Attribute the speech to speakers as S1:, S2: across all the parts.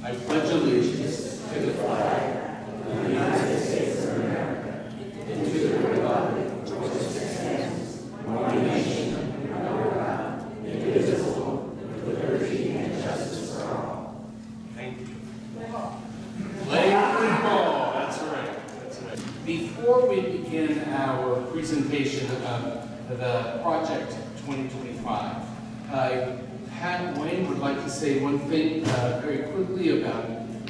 S1: I pledge allegiance to the flag of the United States of America and to the republic for which it stands, one nation, under God, indivisible, with liberty and justice for all. Thank you. Play football. That's right. That's right. Before we begin our presentation of the project 2025, Wayne would like to say one thing very quickly about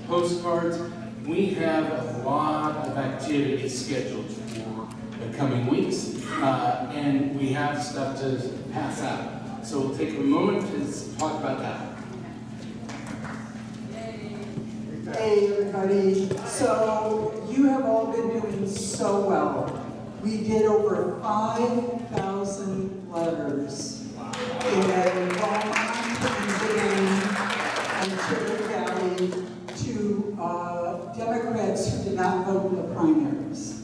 S1: postcards. We have a lot of activities scheduled for the coming weeks, and we have stuff to pass out. So we'll take a moment to talk about that.
S2: Hey everybody, so you have all been doing so well. We did over 5,000 letters in Beaumont and Cherry Valley to Democrats who did not vote in the primaries.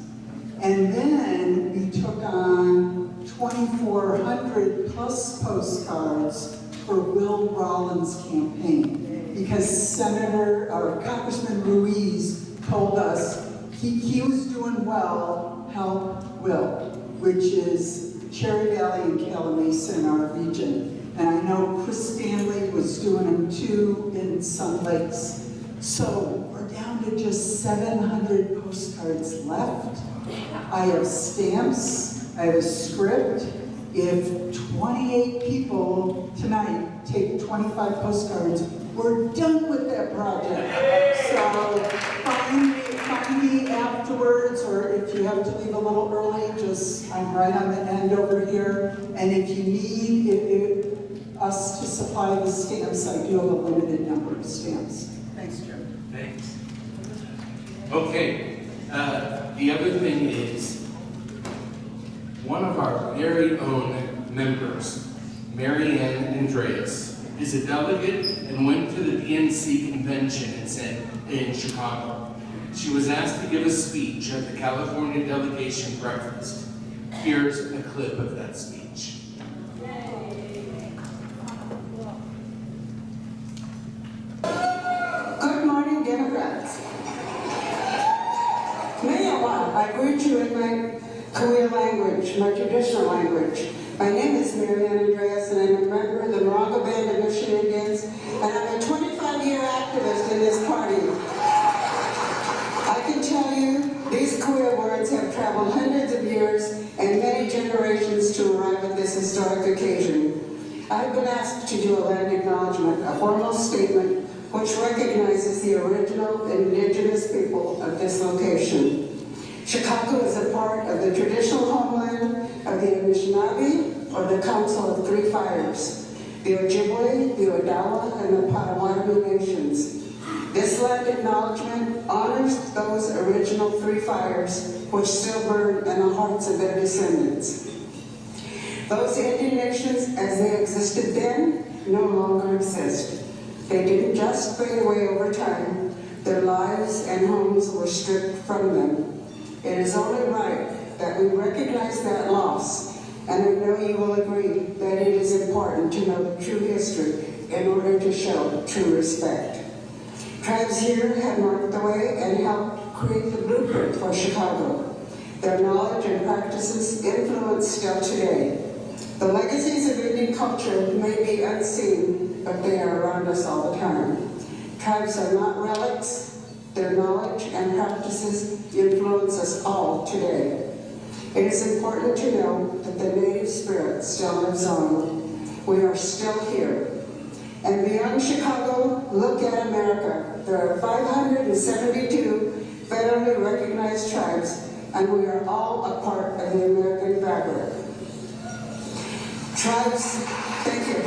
S2: And then we took on 2,400 plus postcards for Will Rollins' campaign, because Congressman Ruiz told us he was doing well, help Will, which is Cherry Valley and Calumet in our region. And I know Chris Stanley was doing them too in some lakes. So we're down to just 700 postcards left. I have stamps, I have a script. If 28 people tonight take 25 postcards, we're done with that project. So find me afterwards, or if you have to leave a little early, I'm right on the end over here. And if you need us to supply the stamps, I do have a limited number of stamps. Thanks, Jim.
S1: Thanks. Okay, the other thing is, one of our very own members, Mary Ann Andreas, is a delegate and went to the DNC convention in Chicago. She was asked to give a speech at the California delegation breakfast. Here's a clip of that speech.
S3: Good morning, Democrats. I greet you in my career language, my traditional language. My name is Mary Ann Andreas, and I'm a member of the Morongo Band of Mission Indians, and I'm a 25-year activist in this party. I can tell you, these career words have traveled hundreds of years and many generations to arrive at this historic occasion. I've been asked to do a land acknowledgement, a formal statement which recognizes the original indigenous people of this location. Chicago is a part of the traditional homeland of the Anishinaabe, or the Council of Three Fires, the Ojibwe, the Odawa, and the Potawatomi nations. This land acknowledgement honors those original Three Fires which still burn in the hearts of their descendants. Those Indian nations, as they existed then, no longer exist. They didn't just fade away over time. Their lives and homes were stripped from them. It is only right that we recognize that loss, and I know you will agree that it is important to know the true history in order to show true respect. Tribes here have marked the way and helped create the blueprint for Chicago. Their knowledge and practices influence still today. The legacies of Indian culture may be unseen, but they are around us all the time. Tribes are not relics. Their knowledge and practices influence us all today. It is important to know that the native spirit still lives on. We are still here. And beyond Chicago, look at America. There are 572 federally recognized tribes, and we are all a part of the American fabric. Tribes, thank you.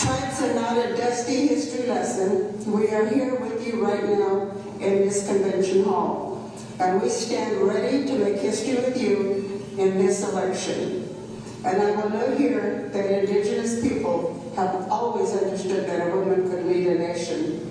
S3: Tribes are not a dusty history lesson. We are here with you right now in this convention hall, and we stand ready to make history with you in this election. And I will note here that Indigenous people have always understood that a woman could lead a nation.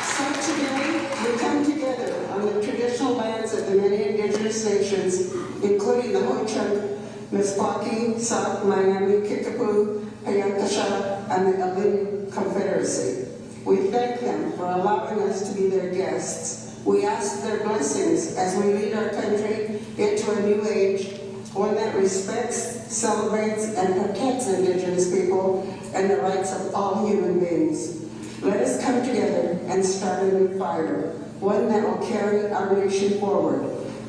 S3: So today, we come together on the traditional lands of the many Indigenous nations, including the Ho-Chunk, Meskwaki, Sauk, Miami, Kickapoo, Payakasha, and the Alin Confederacy. We thank them for allowing us to be their guests. We ask their blessings as we lead our country into a new age, one that respects, celebrates, and protects Indigenous people and the rights of all human beings. Let us come together and start a new fire, one that will carry our nation forward,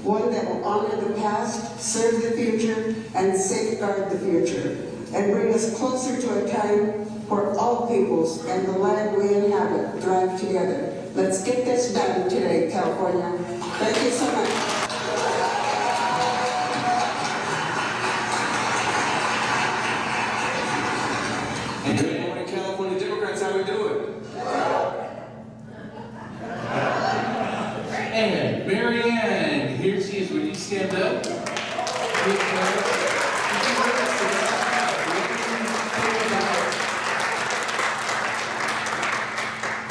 S3: one that will honor the past, serve the future, and safeguard the future, and bring us closer to a time where all peoples and the land we inhabit thrive together. Let's get this done today, California. Thank you so much.
S1: And good morning, California Democrats. How we doing? And Mary Ann, here she is. Will you stand up?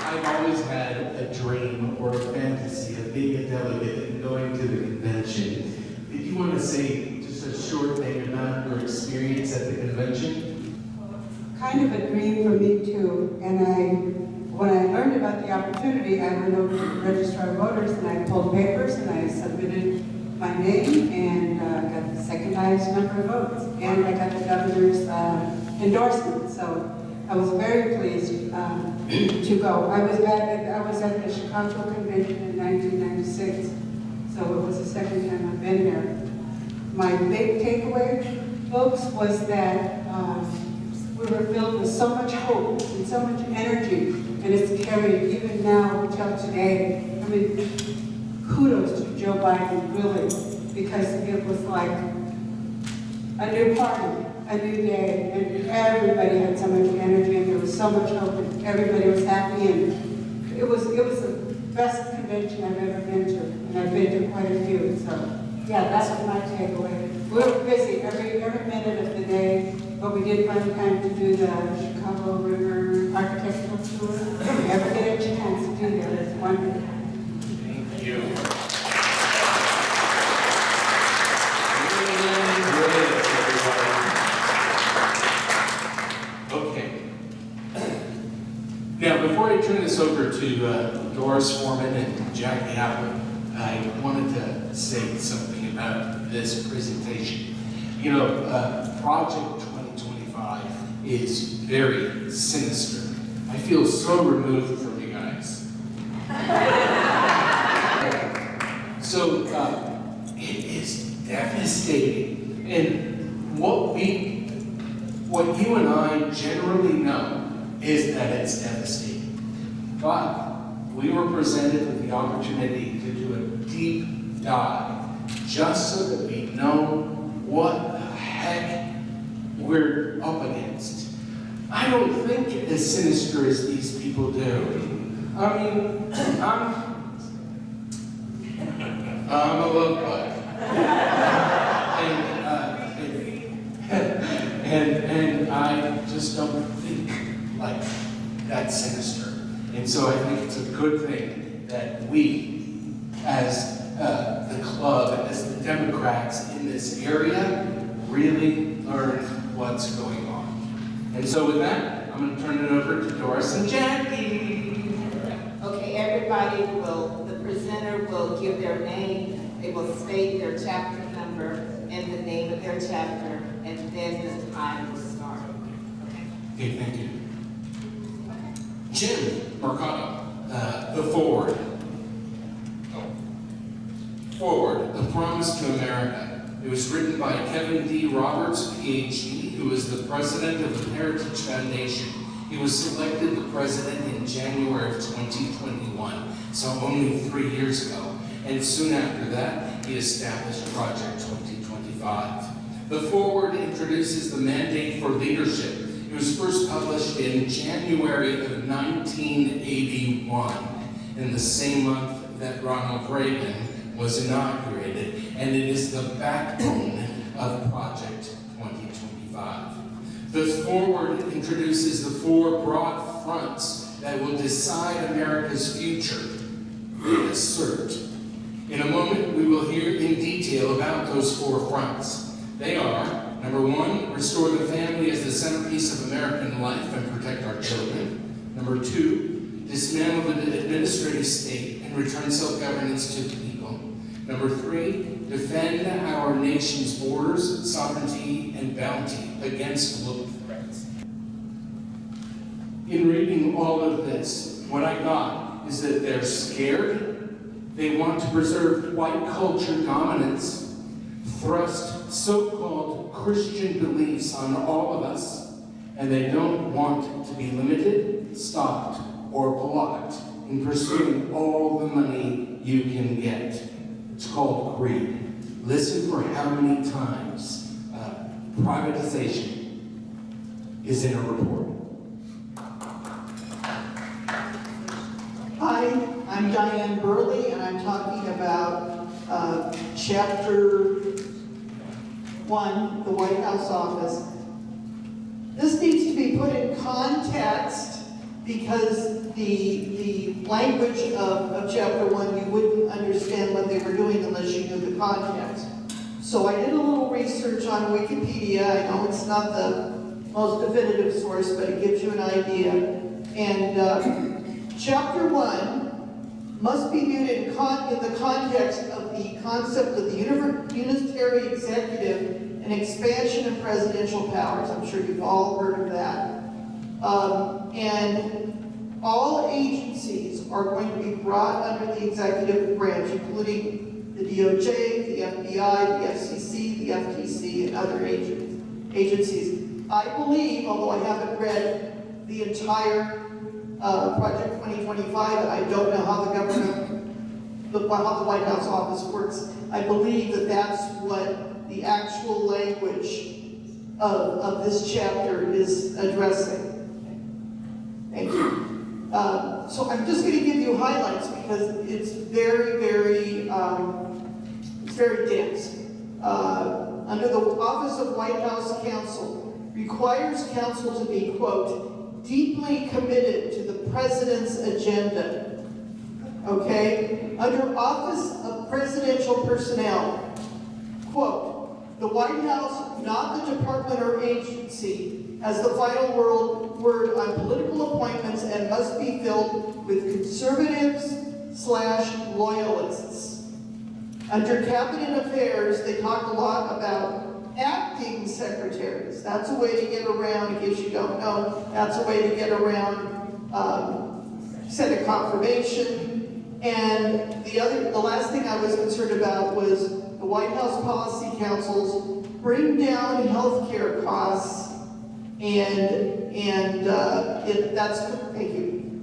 S1: I've always had a dream or a fantasy of being a delegate and going to the convention. Did you want to say just a short thing about your experience at the convention?
S3: Kind of a dream for me too, and when I learned about the opportunity, I went over to the Registrar of Voters and I pulled papers and I submitted my name and got the second highest number of votes, and I got the governor's endorsement. So I was very pleased to go. I was at the Chicago Convention in 1996, so it was the second time I've been there. My big takeaway, folks, was that we were filled with so much hope and so much energy, and it's carried even now till today. I mean, kudos to Joe Biden, really, because it was like a new party, a new day, and everybody had so much energy, and there was so much hope, and everybody was happy, and it was the best convention I've ever been to, and I've been to quite a few, so yeah, that was my takeaway. We were busy every minute of the day, but we did find time to do the Chicago River architectural tour. If you ever get a chance to do that, it's wonderful.
S1: Thank you. Okay. Now, before I turn this over to Doris Foreman and Jackie Apple, I wanted to say something about this presentation. You know, Project 2025 is very sinister. I feel so removed from you guys. So it is devastating. And what you and I generally know is that it's devastating. But we were presented with the opportunity to do a deep dive just so that we know what the heck we're up against. I don't think as sinister as these people do. I mean, I'm a love bug. and I just don't think like that's sinister. And so I think it's a good thing that we, as the club, as the Democrats in this area, really learn what's going on. And so with that, I'm going to turn it over to Doris and Jackie.
S4: Okay, the presenter will give their name, they will state their chapter number and the name of their chapter, and then the time will start.
S1: Okay, thank you. Jim Mercado, The Forward. Forward, A Promise to America. It was written by Kevin D. Roberts, PhD, who is the president of the Heritage Foundation. He was selected the president in January of 2021, so only 3 years ago. And soon after that, he established Project 2025. The Forward introduces the mandate for leadership. It was first published in January of 1981, in the same month that Ronald Reagan was inaugurated, and it is the backbone of Project 2025. The Forward introduces the 4 broad fronts that will decide America's future. Reassert. In a moment, we will hear in detail about those 4 fronts. They are, number one, restore the family as the centerpiece of American life and protect our children. Number two, dismantle the administrative state and return self-governance to the people. Number three, defend our nation's borders, sovereignty, and bounty against global threats. In reading all of this, what I got is that they're scared, they want to preserve white culture dominance, thrust so-called Christian beliefs on all of us, and they don't want to be limited, stopped, or blocked in pursuing all the money you can get. It's called greed. Listen for how many times privatization is in a report.
S5: Hi, I'm Diane Burley, and I'm talking about Chapter 1, the White House office. This needs to be put in context because the language of Chapter 1, you wouldn't understand what they were doing unless you knew the context. So I did a little research on Wikipedia. I know it's not the most definitive source, but it gives you an idea. And Chapter 1 must be viewed in the context of the concept of the unitary executive and expansion of presidential powers. I'm sure you've all heard of that. And all agencies are going to be brought under the executive branch, including the DOJ, the FBI, the FCC, the FTC, and other agencies. I believe, although I haven't read the entire Project 2025, and I don't know how how the White House office works, I believe that that's what the actual language of this chapter is addressing. Thank you. So I'm just going to give you highlights because it's very, very dense. Under the Office of White House Counsel, requires counsel to be, quote, deeply committed to the president's agenda. Okay? Under Office of Presidential Personnel, quote, the White House, not the department or agency, has the final word on political appointments and must be filled with conservatives / loyalists. Under Cabinet Affairs, they talk a lot about acting secretaries. That's a way to get around, in case you don't know, that's a way to get around Senate confirmation. And the last thing I was concerned about was the White House Policy Councils bring down health care costs,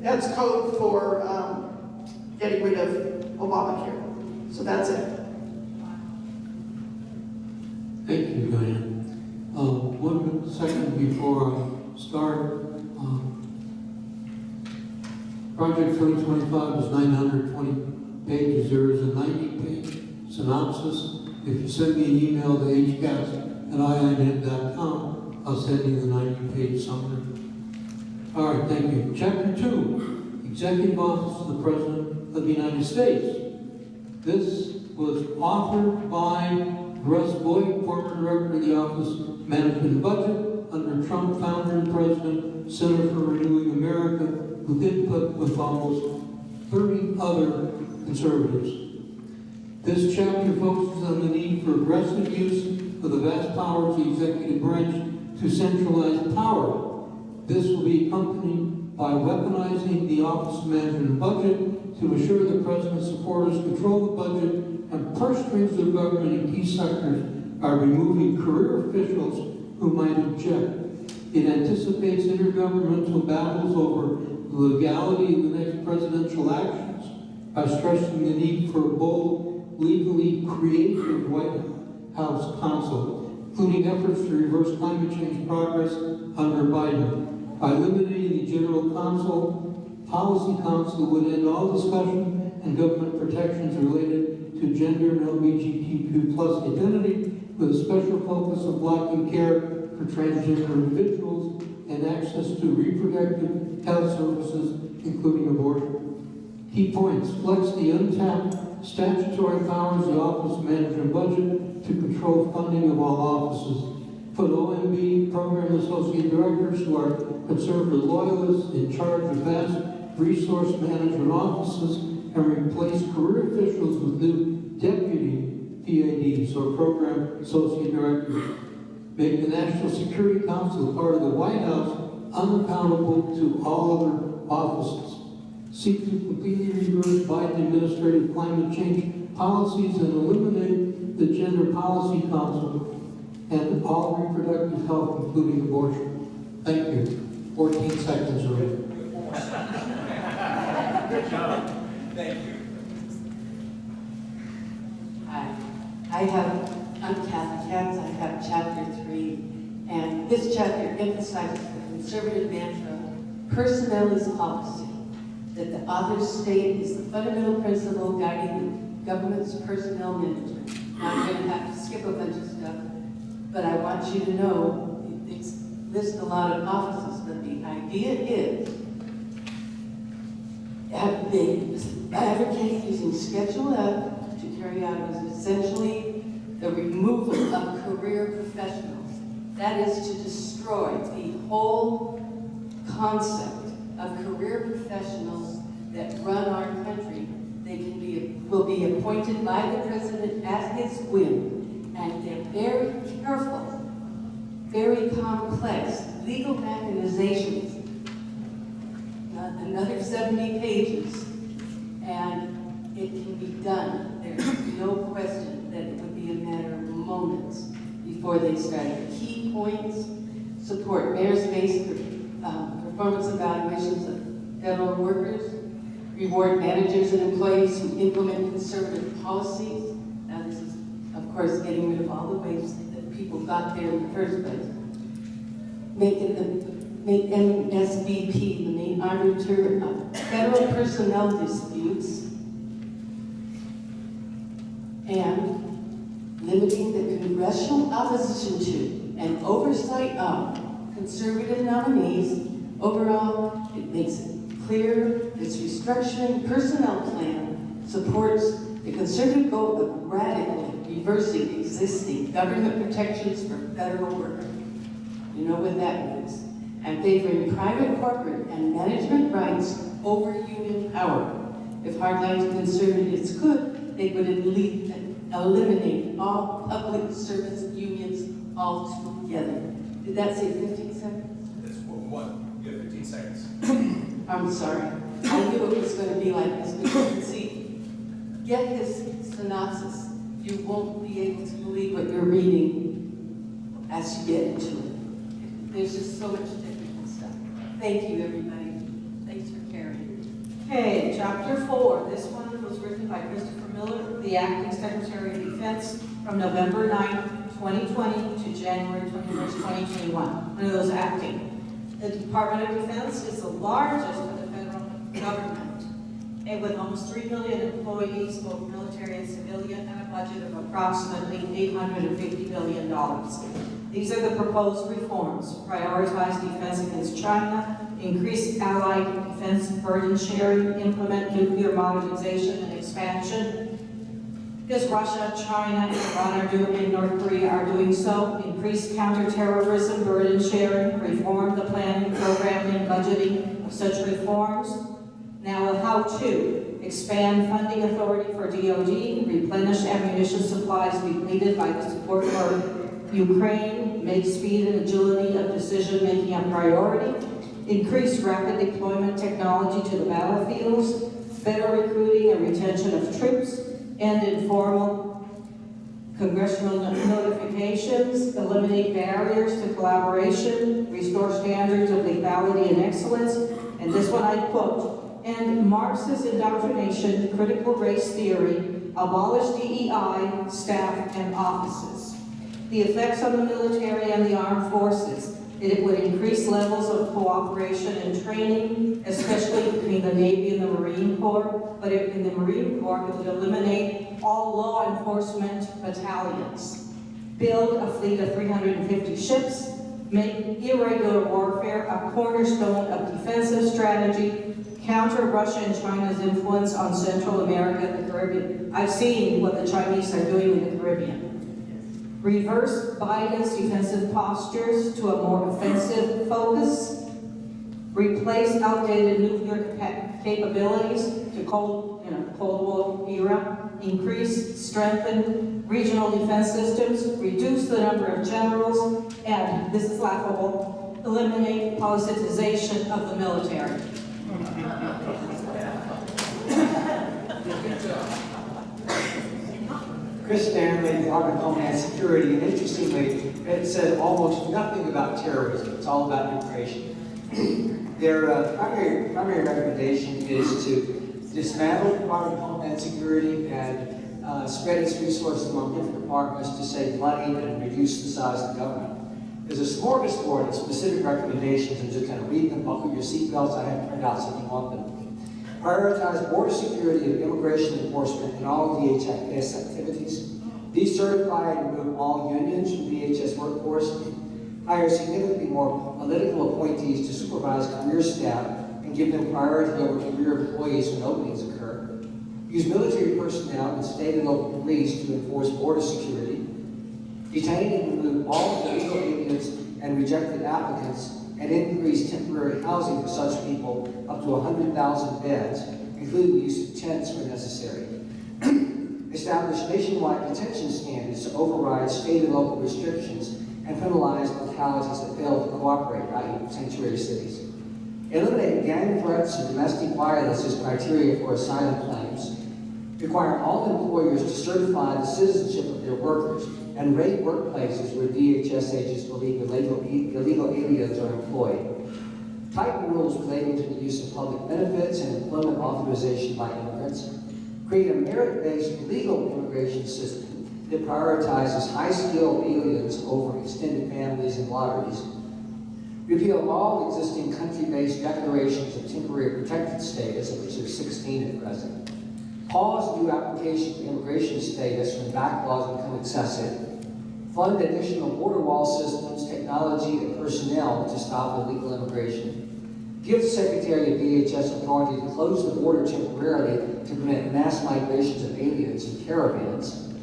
S5: that's code for getting rid of Obamacare. So that's it.
S6: Thank you, Diane. 1 second before I start. Project 2025 is 920 pages. There is a 90-page synopsis. If you send me an email to hcast@iinet.com, I'll send you the 90-page summary. All right, thank you. Chapter 2, Executive Office of the President of the United States. This was authored by Russ Boyd, former director of the Office of Management and Budget, under Trump, founder and president, Center for Renewing America, with input with almost 30 other conservatives. This chapter focuses on the need for aggressive use of the vast powers of the executive branch to centralize power. This will be accompanied by weaponizing the Office of Management and Budget to assure the president's supporters control the budget and purse strings of government in key sectors by removing career officials who might object. It anticipates intergovernmental battles over the legality of the next presidential actions by stressing the need for a bold, legally creative White House counsel, including efforts to reverse climate change progress under Biden. By eliminating the General Counsel, Policy Council would end all discussion and government protections related to gender and LGBTQ+ identity, with a special focus on blocking care for transgender individuals and access to reproductive health services, including abortion. Key points: flex the untapped statutory powers of the Office of Management and Budget to control funding of all offices. Put OMB program associate directors who are conservative loyalists in charge of vast resource management offices, and replace career officials with new deputy PADs or program associate directors. Make the National Security Council, part of the White House, unaccountable to all other offices. Seek to completely reverse Biden administrative climate change policies and eliminate the Gender Policy Council and all reproductive health, including abortion. Thank you. 14 seconds already.
S1: Good job. Thank you.
S7: Hi, I'm Kathy Katz. I have chapter 3, and this chapter emphasizes the conservative mantra, personnel is policy, that the authors state is the fundamental principle guiding the government's personnel management. Now, I'm going to have to skip a bunch of stuff, but I want you to know it lists a lot of offices, but the idea is they advocate using Schedule F to carry out is essentially the removal of career professionals. That is to destroy the whole concept of career professionals that run our country. They will be appointed by the president at his whim, and they're very careful, very complex legal mechanizations. Another 70 pages, and it can be done. There's no question that it would be a matter of moments before they started. Key points: support merit-based performance evaluations of federal workers, reward managers and employees who implement conservative policies. Now this is, of course, getting rid of all the ways that people got there in the first place. Make MSVP the main arbiter of federal personnel disputes, and limiting the congressional opposition to and oversight of conservative nominees. Overall, it makes it clear this restructuring personnel plan supports the conservative goal of radically reversing existing government protections for federal workers. You know what that means. And favoring private, corporate, and management rights over union power. If hardline conservatives could, they would eliminate all public service unions altogether. Did that say 15 seconds?
S1: That's one. You have 15 seconds.
S7: I'm sorry. I knew it was going to be like this, but you can see, get his synopsis. You won't be able to believe what you're reading as you get into it. There's just so much technical stuff. Thank you, everybody. Thanks for caring.
S8: Okay, chapter 4. This one was written by Christopher Miller, the Acting Secretary of Defense, from November 9, 2020 to January 21st, 2021. One of those acting. The Department of Defense is the largest of the federal government, and with almost 3 million employees, both military and civilian, and a budget of approximately $850 billion. These are the proposed reforms: prioritize defense against China, increase allied defense burden sharing, implement nuclear modernization and expansion. Because Russia, China, Iran and North Korea are doing so, increase counterterrorism burden sharing, reform the planning, programming, and budgeting of such reforms. Now a how-to: expand funding authority for DoD, replenish ammunition supplies depleted by the support for Ukraine, make speed and agility of decision-making a priority, increase rapid deployment technology to the battlefields, better recruiting and retention of troops, end informal congressional notifications, eliminate barriers to collaboration, restore standards of lethality and excellence, and this one I quote, end Marxist indoctrination, critical race theory, abolish DEI, staff, and offices. The effects on the military and the armed forces: it would increase levels of cooperation and training, especially between the Navy and the Marine Corps, but in the Marine Corps, it would eliminate all law enforcement battalions. Build a fleet of 350 ships, make irregular warfare a cornerstone of defensive strategy, counter Russia and China's influence on Central America and the Caribbean. I've seen what the Chinese are doing in the Caribbean. reverse Biden's defensive postures to a more offensive focus, replace outdated nuclear capabilities to Cold War era, increase, strengthen regional defense systems, reduce the number of generals, and, this is laughable, eliminate politicization of the military.
S1: Chris Stanley, Department of Homeland Security, and interestingly, it said almost nothing about terrorism. It's all about immigration. Their primary recommendation is to dismantle the Department of Homeland Security and spread its resources among different departments to save money and reduce the size of the government. There's a smorgasbord of specific recommendations, and just kind of read them, buckle your seatbelts. I have printouts if you want them. Prioritize border security and immigration enforcement in all DHS activities. Decertify and remove all unions from the DHS workforce. Hire significantly more political appointees to supervise career staff and give them priority over career employees when openings occur. Use military personnel and state and local police to enforce border security. Detain and remove all illegal aliens and rejected applicants, and increase temporary housing for such people up to 100,000 beds, including the use of tents where necessary. Establish nationwide detention standards to override state and local restrictions and penalize localities that fail to cooperate, i.e. sanctuary cities. Eliminate gang threats and domestic violence as criteria for asylum claims. Require all employers to certify the citizenship of their workers and rate workplaces where DHS agents believe illegal aliens are employed. Tighten rules relating to the use of public benefits and employment authorization by immigrants. Create a merit-based legal immigration system that prioritizes high-skilled aliens over extended families and lotteries. Repeal all existing country-based declarations of temporary protected status, of which there are 16 at present. Pause new applications for immigration status when backlogs become excessive. Fund additional border wall systems, technology, and personnel to stop illegal immigration. Give the Secretary of DHS authority to close the border temporarily to prevent mass migrations of aliens and caravans.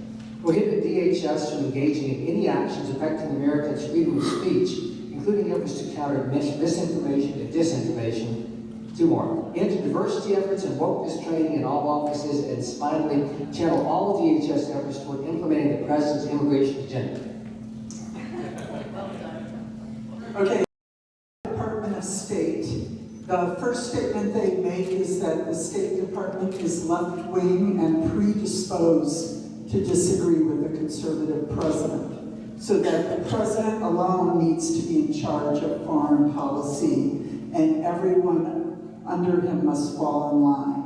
S1: Prohibit DHS from engaging in any actions affecting Americans' freedom of speech, including efforts to counter misinformation and disinformation. 2 more. End diversity efforts and wokeness training in all offices, and finally, channel all DHS efforts toward implementing the President's immigration agenda.
S2: Okay, Department of State. The first statement they make is that the State Department is left-wing and predisposed to disagree with the conservative president, so that the president alone needs to be in charge of foreign policy, and everyone under him must fall in line.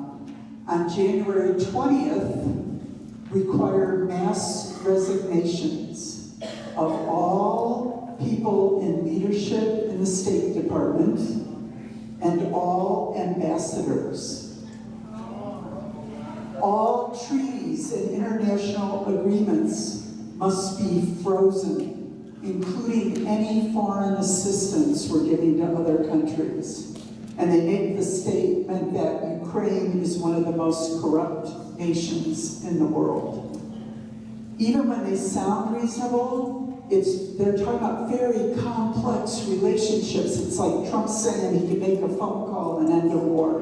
S2: On January 20th, require mass resignations of all people in leadership in the State Department and all ambassadors. All treaties and international agreements must be frozen, including any foreign assistance we're giving to other countries. And they make the statement that Ukraine is one of the most corrupt nations in the world. Even when they sound reasonable, they're talking about very complex relationships. It's like Trump saying he can make a phone call and end a war.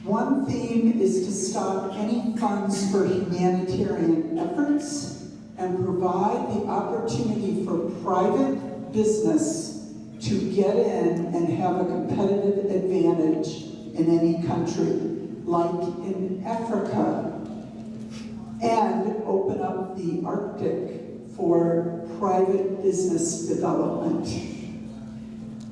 S2: One theme is to stop any funds for humanitarian efforts and provide the opportunity for private business to get in and have a competitive advantage in any country, like in Africa, and open up the Arctic for private business development.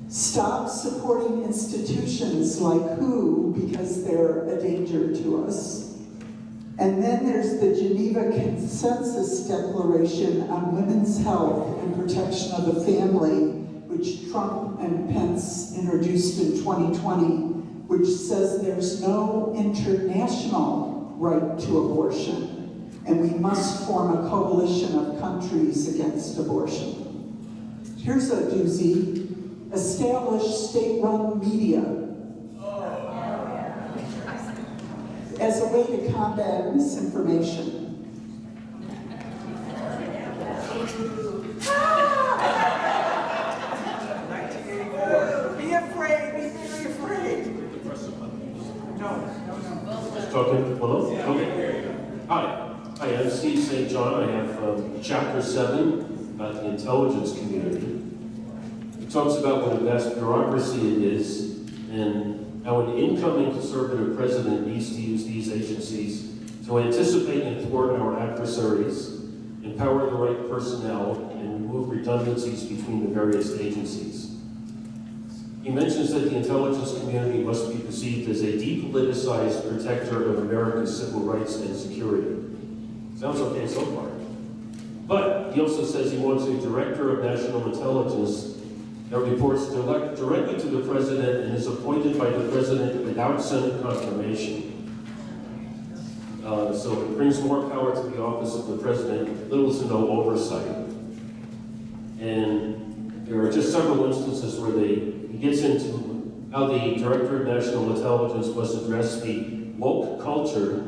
S2: Stop supporting institutions like WHO because they're a danger to us. And then there's the Geneva Consensus Declaration on Women's Health and Protection of the Family, which Trump and Pence introduced in 2020, which says there's no international right to abortion, and we must form a coalition of countries against abortion. Here's a doozy. Establish state-run media as a way to combat misinformation.
S1: Hi, I'm Steve St. John. I have Chapter 7 about the intelligence community. It talks about what a vast bureaucracy it is and how an incoming conservative president needs to use these agencies to anticipate and thwart our adversaries, empower the right personnel, and remove redundancies between the various agencies. He mentions that the intelligence community must be perceived as a depoliticized protector of America's civil rights and security. Sounds okay so far. But he also says he wants a director of national intelligence that reports directly to the president and is appointed by the president without Senate confirmation. So it brings more power to the office of the president, little to no oversight. And there are just several instances where he gets into how the Director of National Intelligence must address the woke culture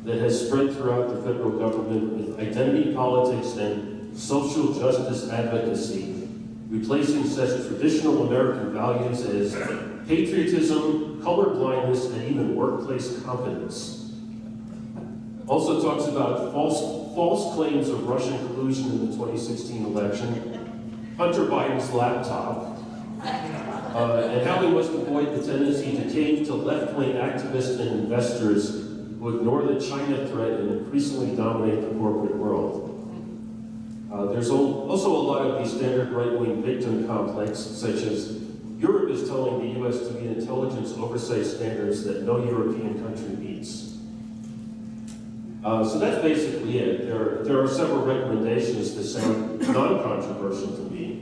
S1: that has spread throughout the federal government with identity politics and social justice advocacy, replacing such traditional American values as patriotism, colorblindness, and even workplace competence. Also talks about false claims of Russian collusion in the 2016 election, Hunter Biden's laptop, and how we must avoid the tendency to cave to left-wing activists and investors who ignore the China threat and increasingly dominate the corporate world. There's also a lot of the standard right-wing victim complex, such as Europe is telling the U.S. to meet intelligence oversight standards that no European country meets. So that's basically it. There are several recommendations that sound non-controversial to me.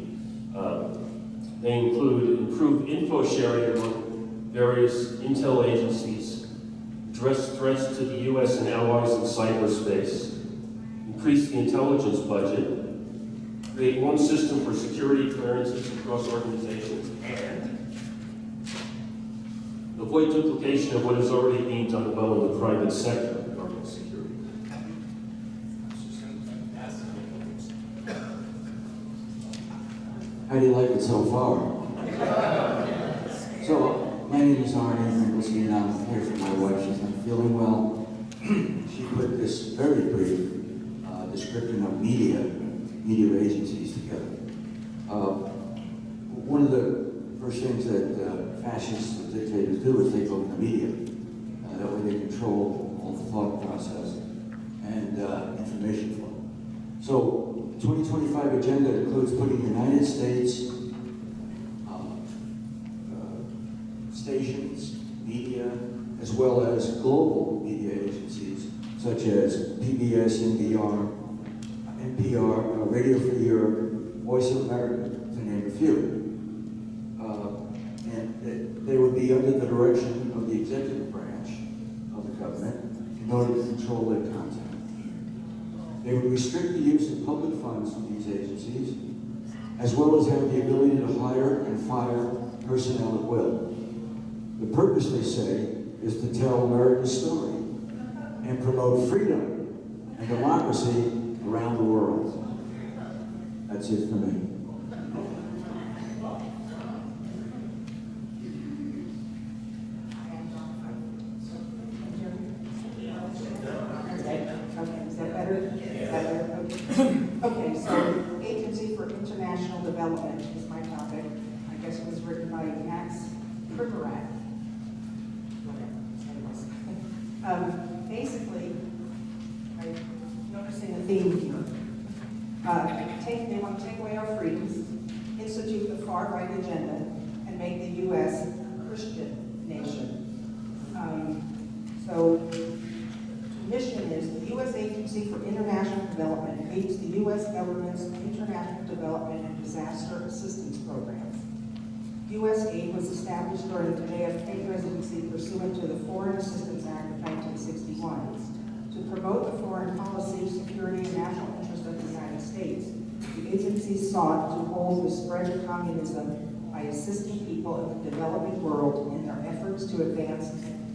S1: They include improved info sharing among various intel agencies, address threats to the U.S. and allies in cyberspace, increase the intelligence budget, create one system for security clearances across organizations, and avoid duplication of what is already being done well in the private sector regarding security.
S9: How do you like it so far? So, my name is Arnie Finkelstein, and I'm here for my wife. She's not feeling well. She put this very brief description of media agencies together. One of the first things that fascists and dictators do is take over the media. That way they control all the thought process and information flow. So, 2025 agenda includes putting United States stations, media, as well as global media agencies such as PBS, NPR, Radio Free Europe, Voice of America, to name a few. And they would be under the direction of the executive branch of the government in order to control their content. They would restrict the use of public funds from these agencies, as well as have the ability to hire and fire personnel at will. The purpose, they say, is to tell America's story and promote freedom and democracy around the world. That's it for me.
S8: Okay, is that better? Is that better? Okay, so Agency for International Development is my topic. I guess it was written by Max Primorak. Basically, I'm noticing a theme here. They want to take away our freedoms, institute the far-right agenda, and make the U.S. a Christian nation. So the mission is the U.S. Agency for International Development leads the U.S. government's international development and disaster assistance programs. U.S. aid was established during the JFK presidency pursuant to the Foreign Assistance Act of 1961. To promote the foreign policy, security, and national interest of the United States, the agency sought to hold the spread of communism by assisting people in the developing world in their efforts to advance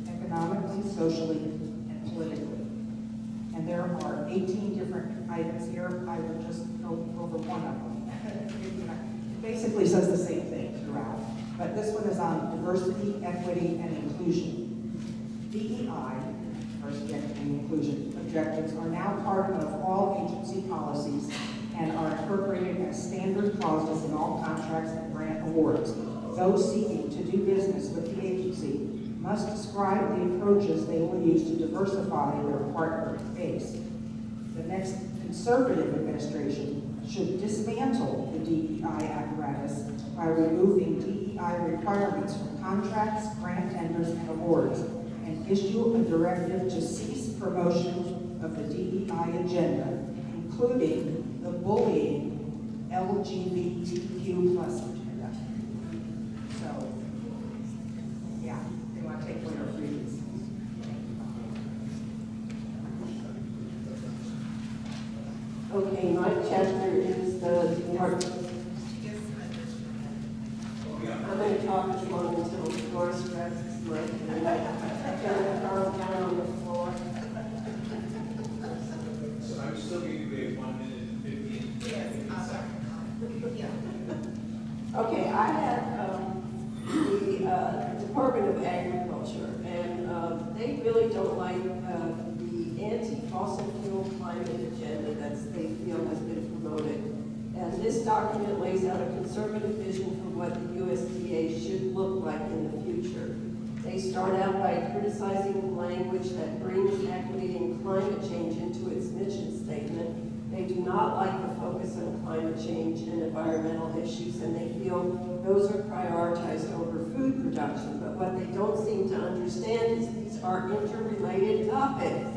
S8: economically, socially, and politically. And there are 18 different items here. I will just go over one of them. It basically says the same thing throughout, but this one is on diversity, equity, and inclusion. DEI, or
S10: diversity, equity, and inclusion objectives are now part of all agency policies and are incorporated as standard clauses in all contracts and grant awards. Those seeking to do business with the agency must describe the approaches they will use to diversify their partner base. The next conservative administration should dismantle the DEI apparatus by removing DEI requirements from contracts, grant tenders, and awards, and issue a directive to cease promotion of the DEI agenda, including the bullying LGBTQ+ agenda. So, yeah, they want to take away our freedoms.
S7: Okay, my chapter is the department. I'm going to talk as long until Doris grabs his mic and I turn down on the floor.
S1: So I'm still going to be 1 minute and 15.
S7: Okay, I have the Department of Agriculture, and they really don't like the anti-fossil fuel climate agenda that they feel has been promoted. And this document lays out a conservative vision for what the USDA should look like in the future. They start out by criticizing language that brings equity and climate change into its mission statement. They do not like the focus on climate change and environmental issues, and they feel those are prioritized over food production. But what they don't seem to understand is these are interrelated topics.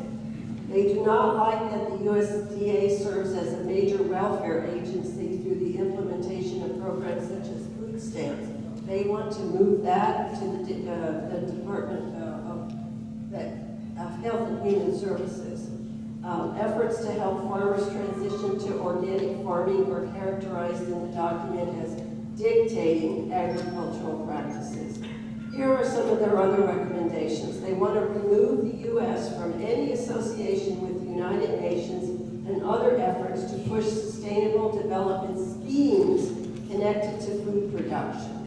S7: They do not like that the USDA serves as a major welfare agency through the implementation of programs such as food stamps. They want to move that to the Department of Health and Human Services. Efforts to help farmers transition to organic farming are characterized in the document as dictating agricultural practices. Here are some of their other recommendations. They want to remove the U.S. from any association with the United Nations and other efforts to push sustainable development schemes connected to food production.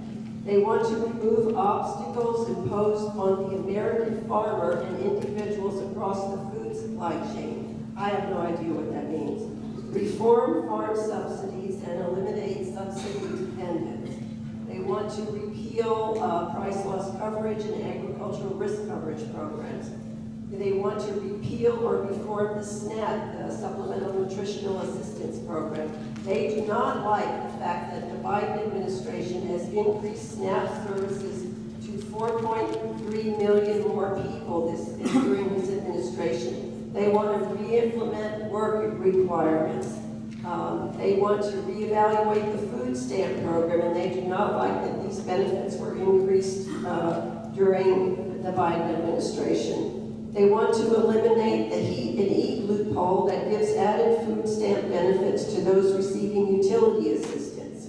S7: They want to remove obstacles imposed on the American farmer and individuals across the food supply chain. I have no idea what that means. Reform farm subsidies and eliminate subsidy dependence. They want to repeal price loss coverage and agricultural risk coverage programs. They want to repeal or reform the SNAP, the Supplemental Nutritional Assistance Program. They do not like the fact that the Biden administration has increased SNAP services to 4.3 million more people during his administration. They want to re-implement work requirements. They want to reevaluate the food stamp program, and they do not like that these benefits were increased during the Biden administration. They want to eliminate the Heat and Eat loophole that gives added food stamp benefits to those receiving utility assistance.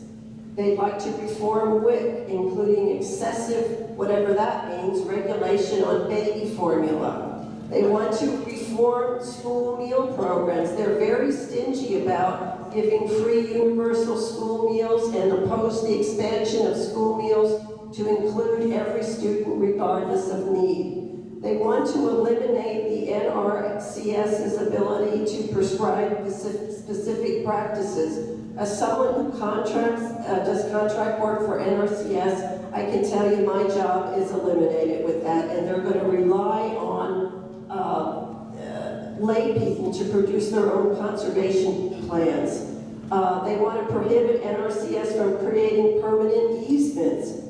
S7: They'd like to reform WIC, including excessive, whatever that means, regulation on baby formula. They want to reform school meal programs. They're very stingy about giving free universal school meals and oppose the expansion of school meals to include every student regardless of need. They want to eliminate the NRCS's ability to prescribe specific practices. As someone who does contract work for NRCS, I can tell you my job is eliminated with that, and they're going to rely on lay people to produce their own conservation plans. They want to prohibit NRCS from creating permanent easements,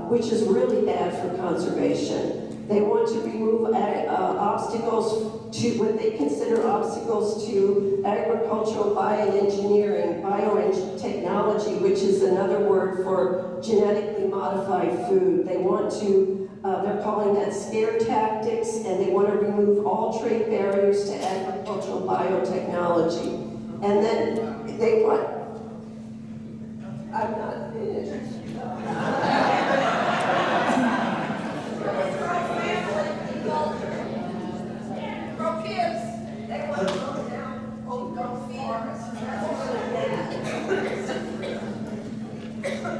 S7: which is really bad for conservation. They want to remove obstacles to what they consider obstacles to agricultural bioengineering, biotechnology, which is another word for genetically modified food. They want to, they're calling that scare tactics, and they want to remove all trade barriers to agricultural biotechnology. And then they want, I'm not finished.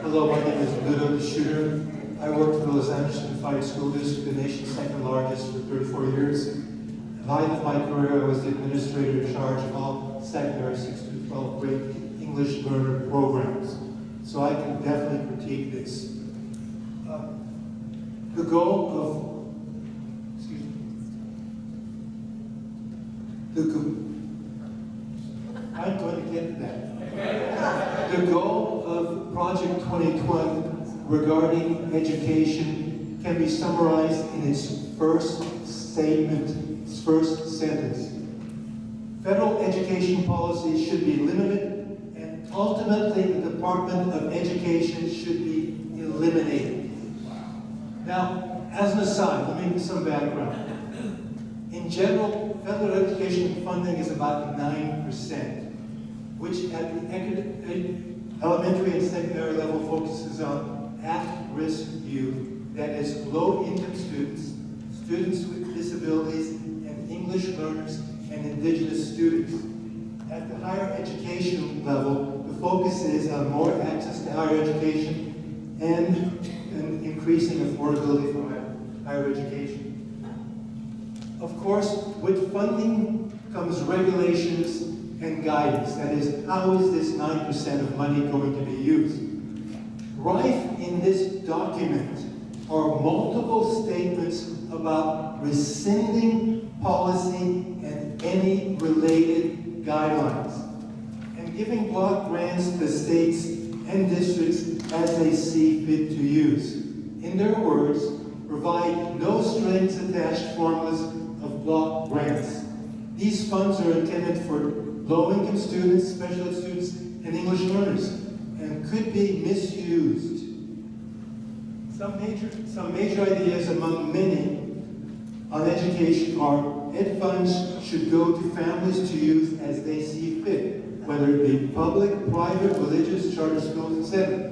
S11: Hello, my name is Ludo Shooter. I worked for the Los Angeles Unified School District, the nation's second largest, for 34 years. At the height of my career, I was the administrator in charge of all secondary 6 to 12 grade English learner programs. So I can definitely critique this. The goal of, excuse me, I'm going to get to that. The goal of Project 2020 regarding education can be summarized in its first statement, its first sentence. Federal education policy should be limited, and ultimately the Department of Education should be eliminated. Now, as an aside, let me give you some background. In general, federal education funding is about 9%, which at the elementary and secondary level focuses on at-risk youth, that is low-income students, students with disabilities, and English learners and indigenous students. At the higher education level, the focus is on more access to higher education and increasing affordability for higher education. Of course, with funding comes regulations and guidance. That is, how is this 9% of money going to be used? Rife in this document are multiple statements about rescinding policy and any related guidelines, and giving block grants to states and districts as they see fit to use. In their words, provide no strings attached formulas of block grants. These funds are intended for low-income students, special ed students, and English learners, and could be misused. Some major ideas among many on education are ed funds should go to families to use as they see fit, whether it be public, private, religious, charter schools, etc.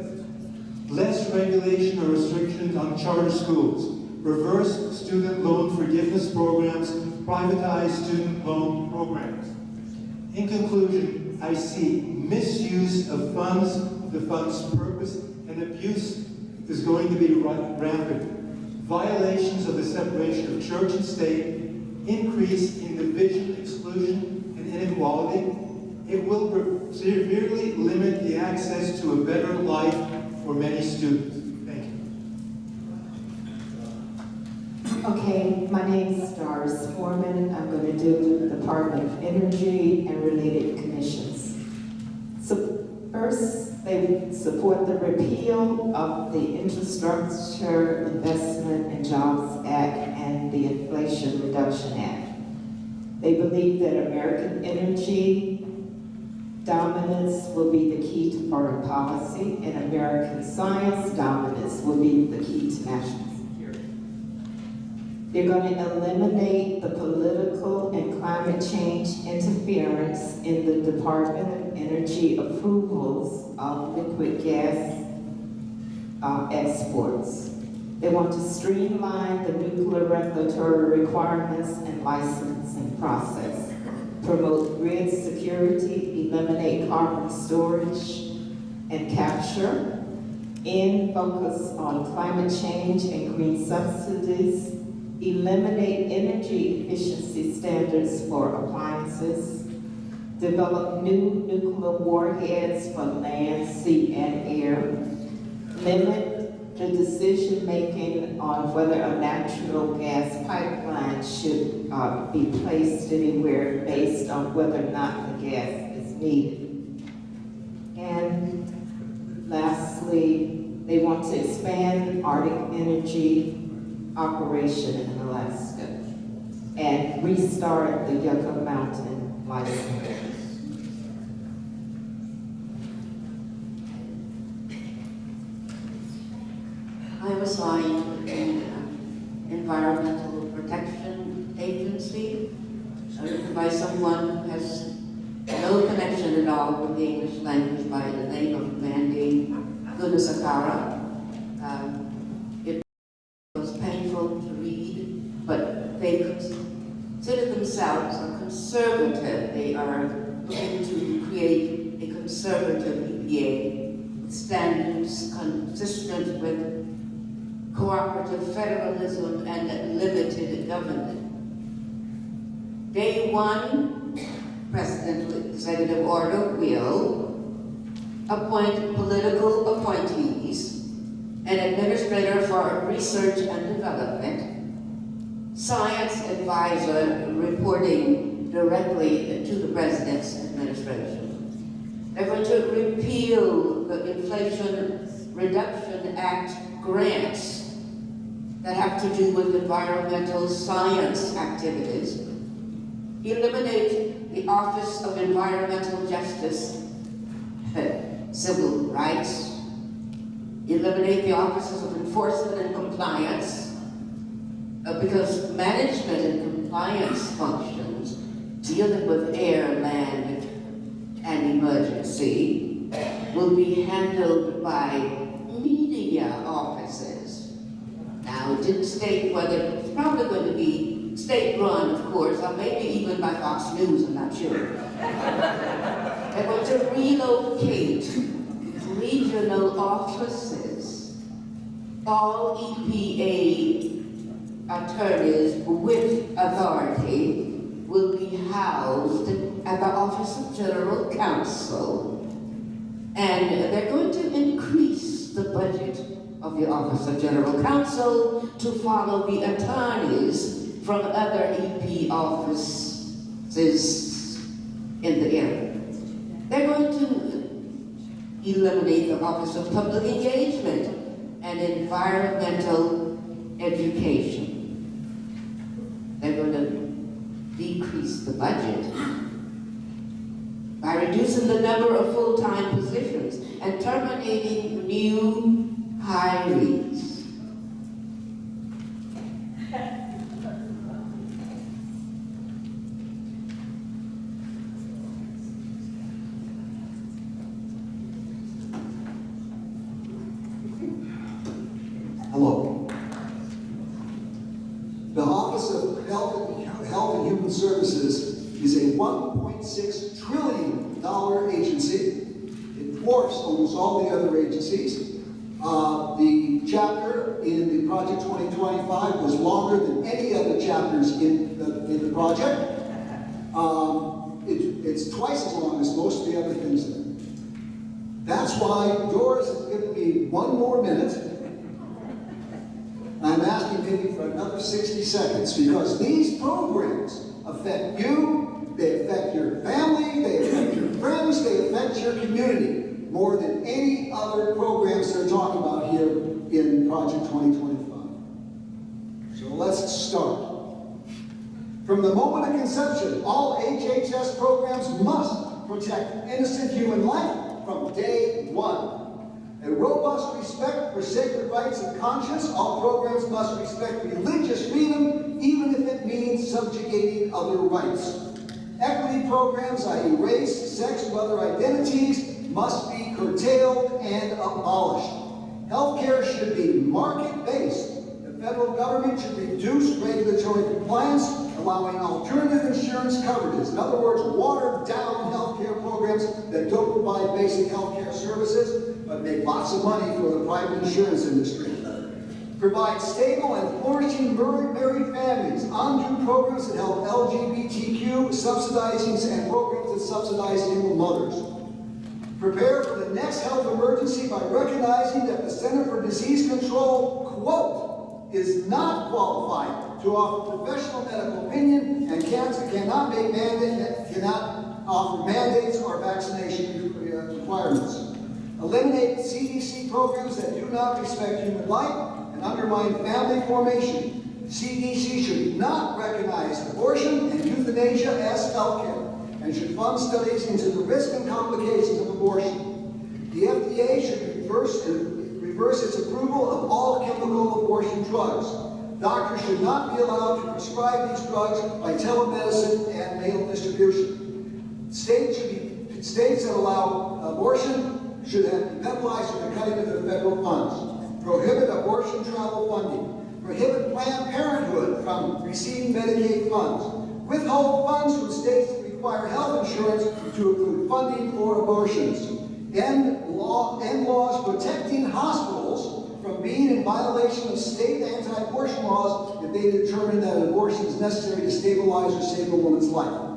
S11: Less regulation or restrictions on charter schools. Reverse student loan forgiveness programs, privatize student loan programs. In conclusion, I see misuse of funds, the fund's purpose, and abuse is going to be rampant. Violations of the separation of church and state, increase in division, exclusion, and inequality. It will severely limit the access to a better life for many students. Thank you.
S12: Okay, my name is Doris Foreman. I'm going to do the Department of Energy and related commissions. So first, they support the repeal of the Infrastructure Investment and Jobs Act and the Inflation Reduction Act. They believe that American energy dominance will be the key to foreign policy, and American science dominance will be the key to national security. They're going to eliminate the political and climate change interference in the Department of Energy approvals of liquid gas exports. They want to streamline the nuclear regulatory requirements and licensing process, promote grid security, eliminate carbon storage and capture, focus on climate change and green subsidies, eliminate energy efficiency standards for appliances, develop new nuclear warheads for land, sea, and air, limit the decision-making on whether a natural gas pipeline should be placed anywhere based on whether or not the gas is needed. And lastly, they want to expand Arctic energy operation in Alaska and restart the Yucca Mountain license.
S13: I was assigned an environmental protection agency by someone who has no connection at all with the English language by the name of Mandy Gunasakara. It was painful to read, but they consider themselves a conservative. They are looking to create a conservative EPA with standards consistent with cooperative federalism, and limited government. Day one, Presidential Executive Order will appoint political appointees, an administrator for research and development, science advisor reporting directly to the President's administration. They're going to repeal the Inflation Reduction Act grants that have to do with environmental science activities, eliminate the Office of Environmental Justice, Civil Rights, eliminate the Offices of Enforcement and Compliance, because management and compliance functions dealing with air, land, and emergency will be handled by media offices. Now, it didn't state whether it's probably going to be state-run, of course, or maybe even by Fox News, I'm not sure. They're going to relocate regional offices. All EPA attorneys with authority will be housed at the Office of General Counsel, and they're going to increase the budget of the Office of General Counsel to follow the attorneys from other EP offices in the area. They're going to eliminate the Office of Public Engagement and Environmental Education. They're going to decrease the budget by reducing the number of full-time positions and terminating new hirings.
S1: Hello. The Office of Health and Human Services is a $1.6 trillion agency. It dwarfs almost all the other agencies. The chapter in the Project 2025 was longer than any other chapters in the project. It's twice as long as most of the other things in it. That's why Doris has given me one more minute. I'm asking maybe for another 60 seconds, because these programs affect you, they affect your family, they affect your friends, they affect your community more than any other programs they're talking about here in Project 2025. So let's start. From the moment of conception, all HHS programs must protect innocent human life from day one. A robust respect for sacred rights and conscience, all programs must respect religious freedom, even if it means subjugating other rights. Equity programs, i.e. race, sex, or other identities, must be curtailed and abolished. Healthcare should be market-based. The federal government should reduce regulatory compliance, allowing alternative insurance coverages. In other words, watered-down healthcare programs that don't provide basic healthcare services, but make lots of money for the private insurance industry. Provide stable and flourishing married families, undo programs that help LGBTQ, subsidizing and programs that subsidize single mothers. Prepare for the next health emergency by recognizing that the Center for Disease Control, quote, is not qualified to offer professional medical opinion and cannot offer mandates or vaccination requirements. Eliminate CDC programs that do not respect human life and undermine family formation. CDC should not recognize abortion and euthanasia as healthcare and should fund studies into the risk and complications of abortion. The FDA should reverse its approval of all chemical abortion drugs. Doctors should not be allowed to prescribe these drugs by telemedicine and mail distribution. States that allow abortion should have been penalized for the cutting of their federal funds. Prohibit abortion travel funding. Prohibit Planned Parenthood from receiving Medicaid funds. Withhold funds from states that require health insurance to include funding for abortions. End laws protecting hospitals from being in violation of state anti-abortion laws if they determine that an abortion is necessary to stabilize or save a woman's life.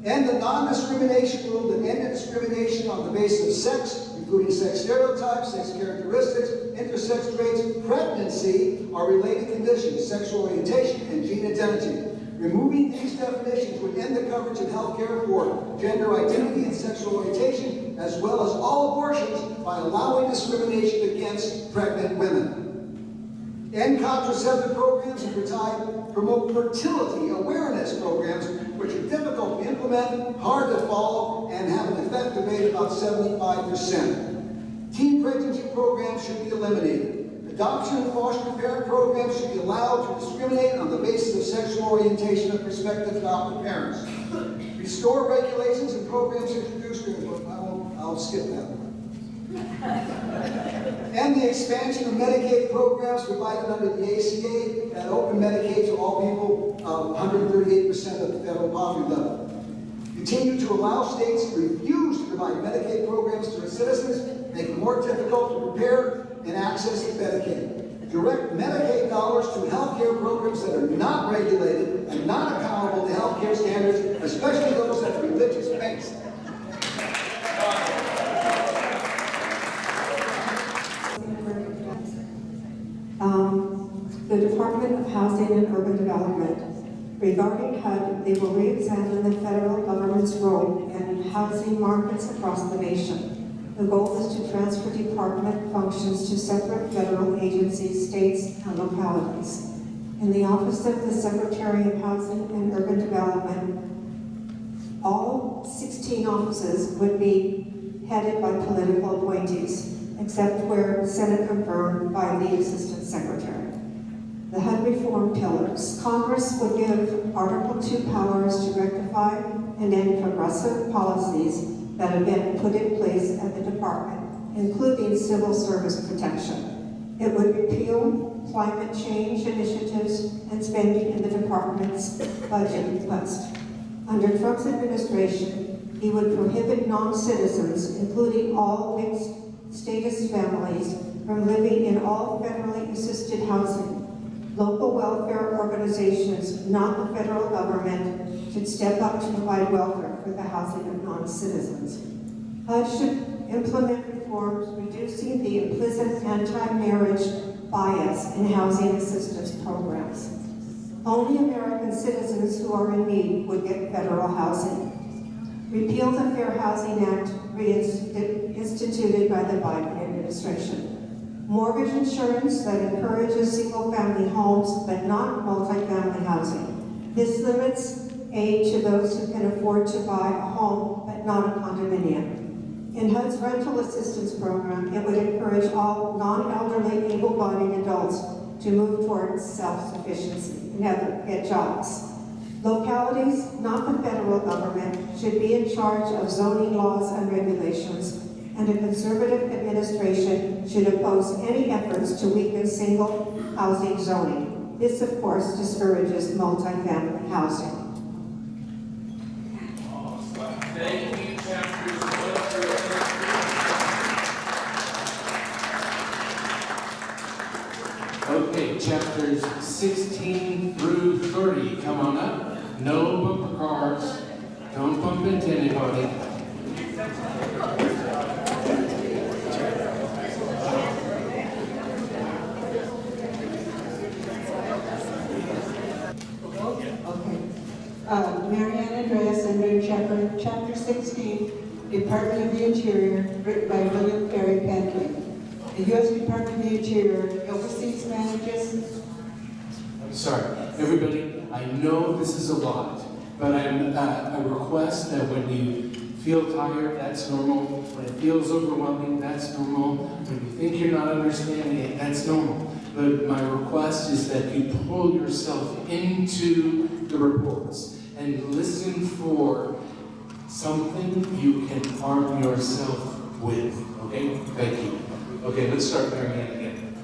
S1: And the non-discrimination rule that ended discrimination on the basis of sex, including sex stereotypes, sex characteristics, intersex traits, pregnancy, are related conditions, sexual orientation, and gene identity. Removing these definitions would end the coverage of health care for gender identity and sexual orientation, as well as all abortions, by allowing discrimination against pregnant women. End contraceptive programs and promote fertility awareness programs, which are difficult to implement, hard to follow, and have an effective rate of about 75%. Teen pregnancy programs should be eliminated. Adoption and foster parent programs should be allowed to discriminate on the basis of sexual orientation of prospective adoptive parents. Restore regulations and programs introduced during I'll skip that one. And the expansion of Medicaid programs provided under the ACA that open Medicaid to all people, 138% of the federal poverty level. Continue to allow states to refuse to provide Medicaid programs to its citizens, make it more difficult to prepare and access to Medicaid. Direct Medicaid dollars to healthcare programs that are not regulated and not accountable to healthcare standards, especially those that are religious-based.
S14: The Department of Housing and Urban Development. Regarding HUD, they will re-examine the federal government's role in housing markets across the nation. The goal is to transfer department functions to separate federal agencies, states, and localities. In the Office of the Secretary of Housing and Urban Development, all 16 offices would be headed by political appointees, except where Senate confirmed by the Assistant Secretary. The HUD reform pillars. Congress would give Article 2 powers to rectify and end progressive policies that have been put in place at the department, including civil service protection. It would repeal climate change initiatives and spending in the department's budget request. Under Trump's administration, he would prohibit non-citizens, including all mixed-status families, from living in all federally assisted housing. Local welfare organizations, not the federal government, should step up to provide welfare for the housing of non-citizens. HUD should implement reforms reducing the implicit anti-marriage bias in housing assistance programs. Only American citizens who are in need would get federal housing. Repeal the Fair Housing Act instituted by the Biden administration. Mortgage insurance that encourages single-family homes but not multifamily housing. This limits aid to those who can afford to buy a home but not a condominium. In HUD's rental assistance program, it would encourage all non-elderly, able-bodied adults to move towards self-sufficiency and get jobs. Localities, not the federal government, should be in charge of zoning laws and regulations, and a conservative administration should oppose any efforts to weaken single housing zoning. This, of course, discourages multifamily housing.
S15: Thank you, chapters 1 through 3. Okay, chapters 16 through 30. Come on up. No bumper cars. Don't bump into anybody.
S3: Marianne Andreas, Senator Shepherd, Chapter 16, Department of the Interior, written by William Perry Pendley. The U.S. Department of the Interior oversees, manages.
S15: I'm sorry, everybody, I know this is a lot, but I request that when you feel tired, that's normal. When it feels overwhelming, that's normal. When you think you're not understanding it, that's normal. But my request is that you pull yourself into the reports and listen for something you can arm yourself with. Okay? Thank you. Okay, let's start Marianne again.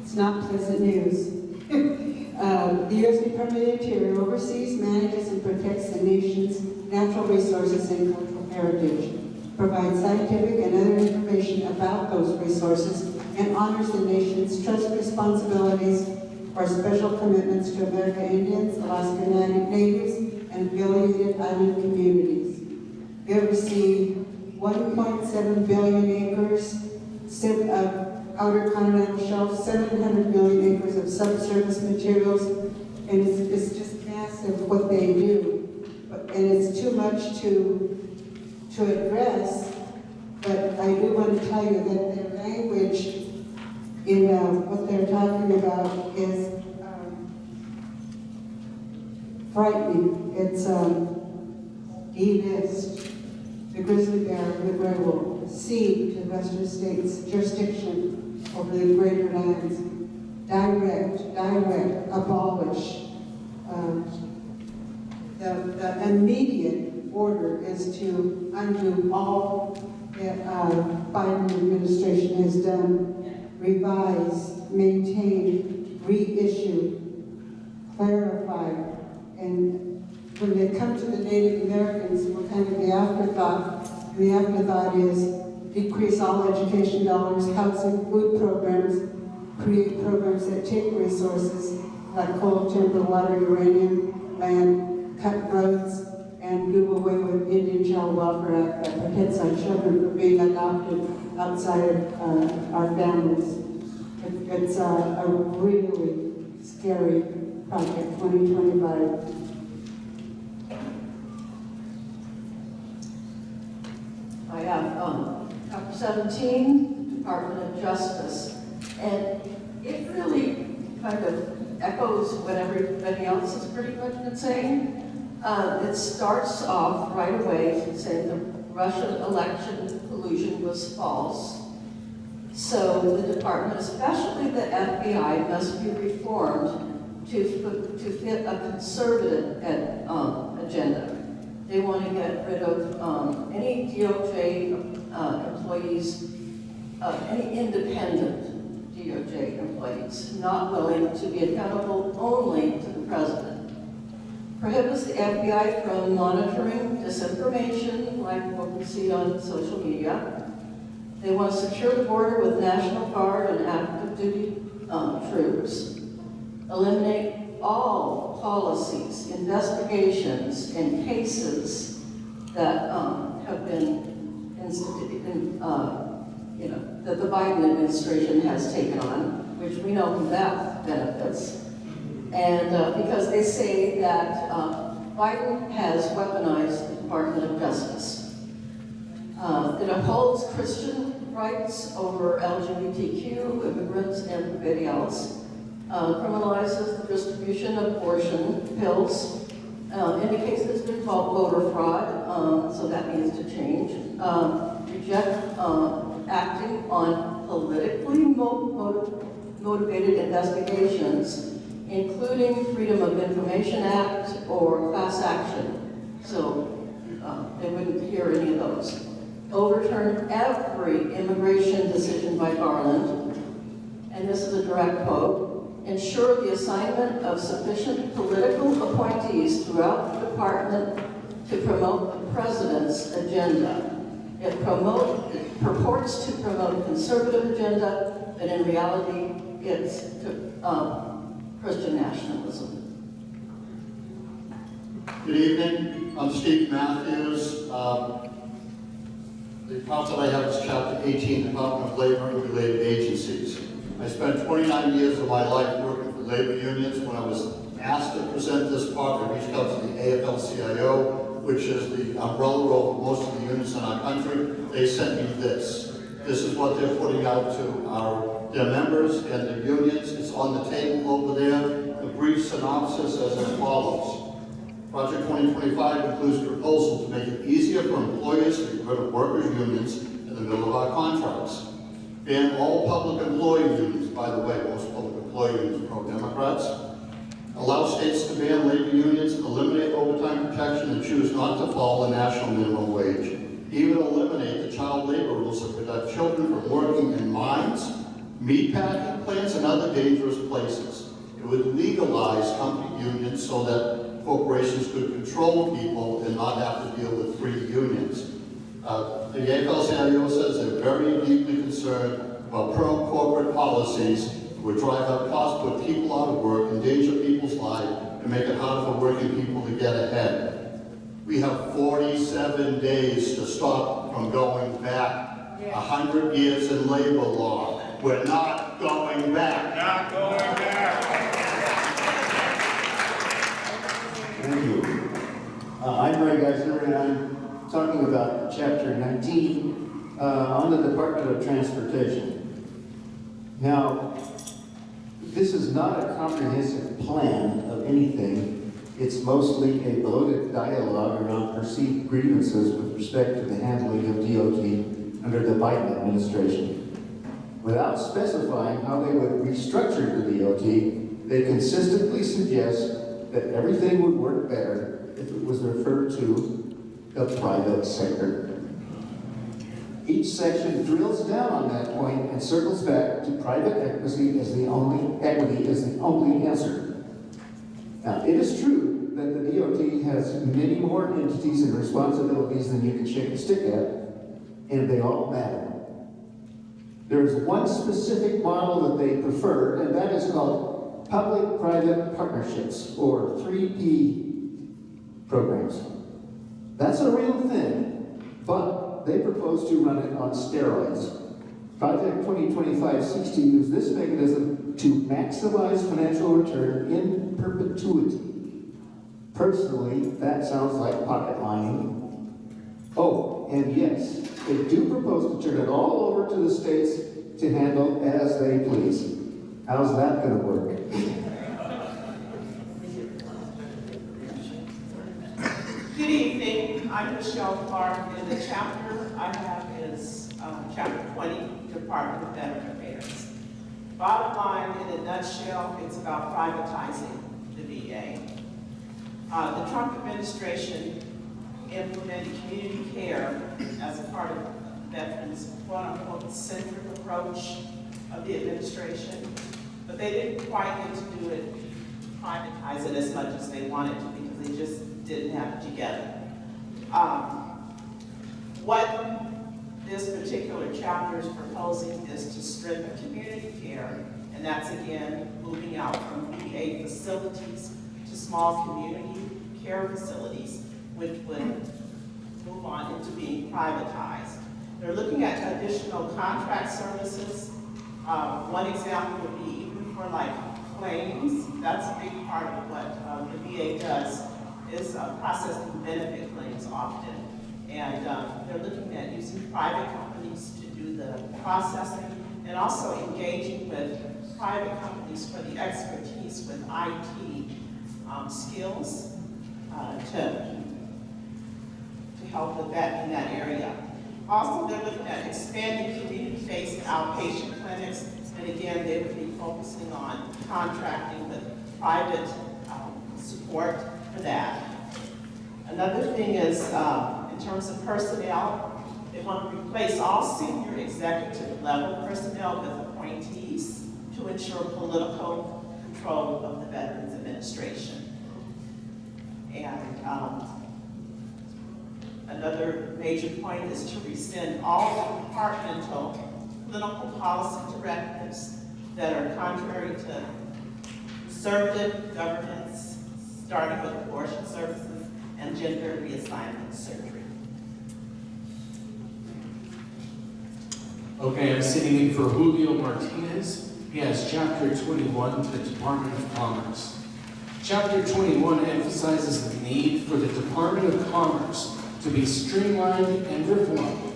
S3: It's not pleasant news. The U.S. Department of the Interior oversees, manages, and protects the nation's natural resources and cultural heritage. provides scientific and other information about those resources, and honors the nation's trust responsibilities or special commitments to American Indians, Alaska Natives, and affiliated island communities. We have received 1.7 billion acres of outer continental shelf, 700 million acres of subsurface materials, and it's just massive what they do. And it's too much to address, but I do want to tell you that their language in what they're talking about is frightening. It's delist, the grizzly bear, the gray wolf, cede to Western states jurisdiction over the greater lands, direct, abolish. The immediate order is to undo all that Biden administration has done, revise, maintain, reissue, clarify, and when they come to the Native Americans, we're kind of the afterthought. And the afterthought is decrease all education dollars, housing, food programs, create programs that take resources like coal, timber, water, uranium, land, cut roads, and do away with Indian Child Welfare Act that protects our children from being adopted outside of our families. It's a really scary project, 2025.
S16: I have Chapter 17, Department of Justice, and it really kind of echoes what everybody else has pretty much been saying. It starts off right away saying the Russian election collusion was false. So the department, especially the FBI, must be reformed to fit a conservative agenda. They want to get rid of any DOJ employees, any independent DOJ employees, not willing to be accountable only to the president. Prohibits the FBI from monitoring disinformation like what we see on social media. They want to secure the border with National Guard and active duty troops. Eliminate all policies, investigations, and cases that have been that the Biden administration has taken on, which we know who that benefits. And because they say that Biden has weaponized the Department of Justice. It upholds Christian rights over LGBTQ, immigrants, and everybody else. Criminalizes the distribution of abortion pills, indicates there's been called voter fraud, so that needs to change. Reject acting on politically motivated investigations, including Freedom of Information Act or class action. So they wouldn't hear any of those. Overturn every immigration decision by Garland, and this is a direct quote. Ensure the assignment of sufficient political appointees throughout the department to promote the president's agenda. It purports to promote a conservative agenda, but in reality, it's Christian nationalism.
S17: Good evening. I'm Steve Matthews. The part that I have is Chapter 18, Department of Labor and Related Agencies. I spent 29 years of my life working for labor unions. When I was asked to present this part, I reached out to the AFL-CIO, which is the umbrella over most of the unions in our country. They sent me this. This is what they're putting out to their members and their unions. It's on the table over there. The brief synopsis as follows. Project 2025 includes a proposal to make it easier for employers to get rid of workers' unions in the middle of our contracts. Ban all public employee unions, by the way, most public employee unions are pro-Democrats. Allow states to ban labor unions, eliminate overtime protection, and choose not to follow the national minimum wage. Even eliminate the child labor rules that prevent children from working in mines, meatpacking plants, and other dangerous places. It would legalize company unions so that corporations could control people and not have to deal with free unions. the AFL-CIO says they're very deeply concerned about pro-corporate policies which drive up costs, put people out of work, endanger people's lives, and make it hard for working people to get ahead. We have 47 days to stop from going back. 100 years in labor law. We're not going back. Not going back.
S18: Thank you. I'm Ray Geisler, and I'm talking about Chapter 19 on the Department of Transportation. Now, this is not a comprehensive plan of anything. It's mostly a bloated dialogue around perceived grievances with respect to the handling of DOT under the Biden administration. Without specifying how they would restructure the DOT, they consistently suggest that everything would work better if it was referred to the private sector. Each section drills down on that point and circles back to private equity as the only answer. Now, it is true that the DOT has many more entities and responsibilities than you can shake a stick at, and they all matter. There is one specific model that they prefer, and that is called public-private partnerships, or 3P programs. That's a real thing, but they propose to run it on steroids. Project 2025 seeks to use this mechanism to maximize financial return in perpetuity. Personally, that sounds like pocket lining. Oh, and yes, they do propose to turn it all over to the states to handle as they please. How's that going to work?
S19: Good evening. I'm Michelle Clark, and the chapter I have is Chapter 20, Department of Veteran Affairs. Bottom line, in a nutshell, it's about privatizing the VA. The Trump administration implemented community care as a part of veterans' quote-unquote centric approach of the administration, but they didn't quite get to do it, privatize it as much as they wanted to because they just didn't have it together. What this particular chapter is proposing is to strengthen community care, and that's again moving out from VA facilities to small community care facilities, which would move on into being privatized. They're looking at additional contract services. One example would be even for like claims. That's a big part of what the VA does, is processing benefit claims often. And they're looking at using private companies to do the processing and also engaging with private companies for the expertise with IT skills to help with that in that area. Also, they're looking at expanding community-based outpatient clinics, and again, they would be focusing on contracting with private support for that. Another thing is, in terms of personnel, they want to replace all senior executive level personnel with appointees to ensure political control of the Veterans Administration. And another major point is to rescind all departmental political policy directives that are contrary to conservative governance, starting with abortion services and gender reassignment surgery.
S15: Okay, I'm sitting in for Julio Martinez. He has Chapter 21, the Department of Commerce. Chapter 21 emphasizes the need for the Department of Commerce to be streamlined and reformed.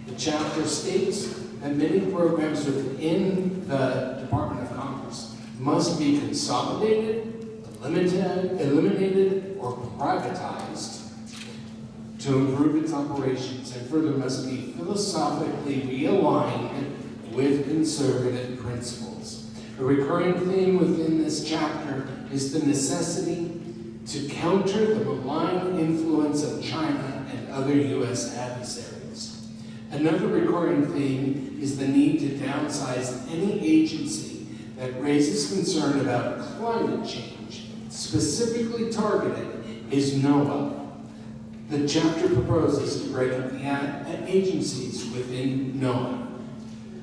S15: The chapter states that many programs within the Department of Commerce must be consolidated, eliminated, or privatized to improve its operations, and further must be philosophically realigned with conservative principles. A recurring theme within this chapter is the necessity to counter the malign influence of China and other U.S. adversaries. Another recurring theme is the need to downsize any agency that raises concern about climate change. Specifically targeted is NOAA. The chapter proposes to break up the agencies within NOAA.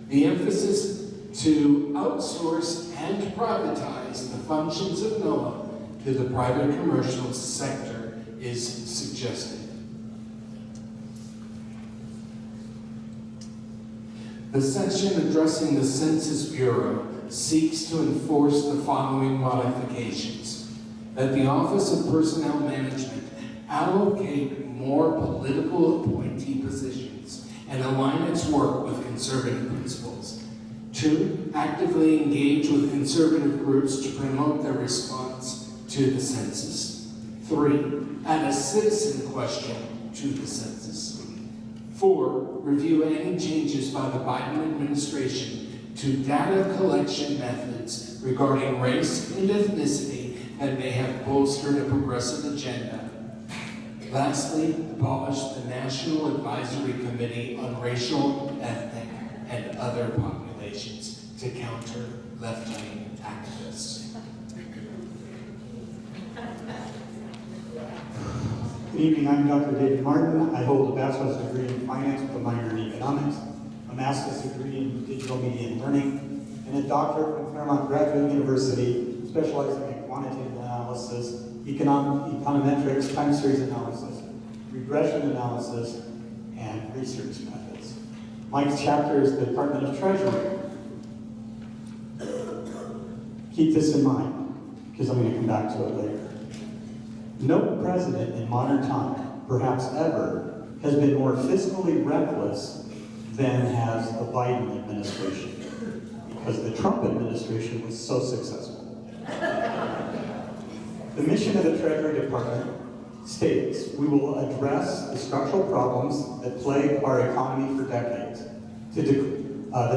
S15: The emphasis to outsource and privatize the functions of NOAA to the private commercial sector is suggested. The section addressing the Census Bureau seeks to enforce the following modifications: that the Office of Personnel Management allocate more political appointee positions and align its work with conservative principles. 2, actively engage with conservative groups to promote their response to the census. 3, add a citizen question to the census. 4, review any changes by the Biden administration to data collection methods regarding race and ethnicity that may have bolstered a progressive agenda. Lastly, abolish the National Advisory Committee on Racial, Ethnic, and Other Populations to counter left-wing activists.
S20: Good evening, I'm Dr. David Martin. I hold a bachelor's degree in finance with a minor in economics, a master's degree in digital media and learning, and a doctorate from Claremont Graduate University, specializing in quantitative analysis, econometrics, time series analysis, regression analysis, and research methods. My chapter is the Department of Treasury. Keep this in mind, because I'm going to come back to it later. No president in modern time, perhaps ever, has been more fiscally reckless than has the Biden administration, because the Trump administration was so successful. The mission of the Treasury Department states, we will address the structural problems that plague our economy for decades. The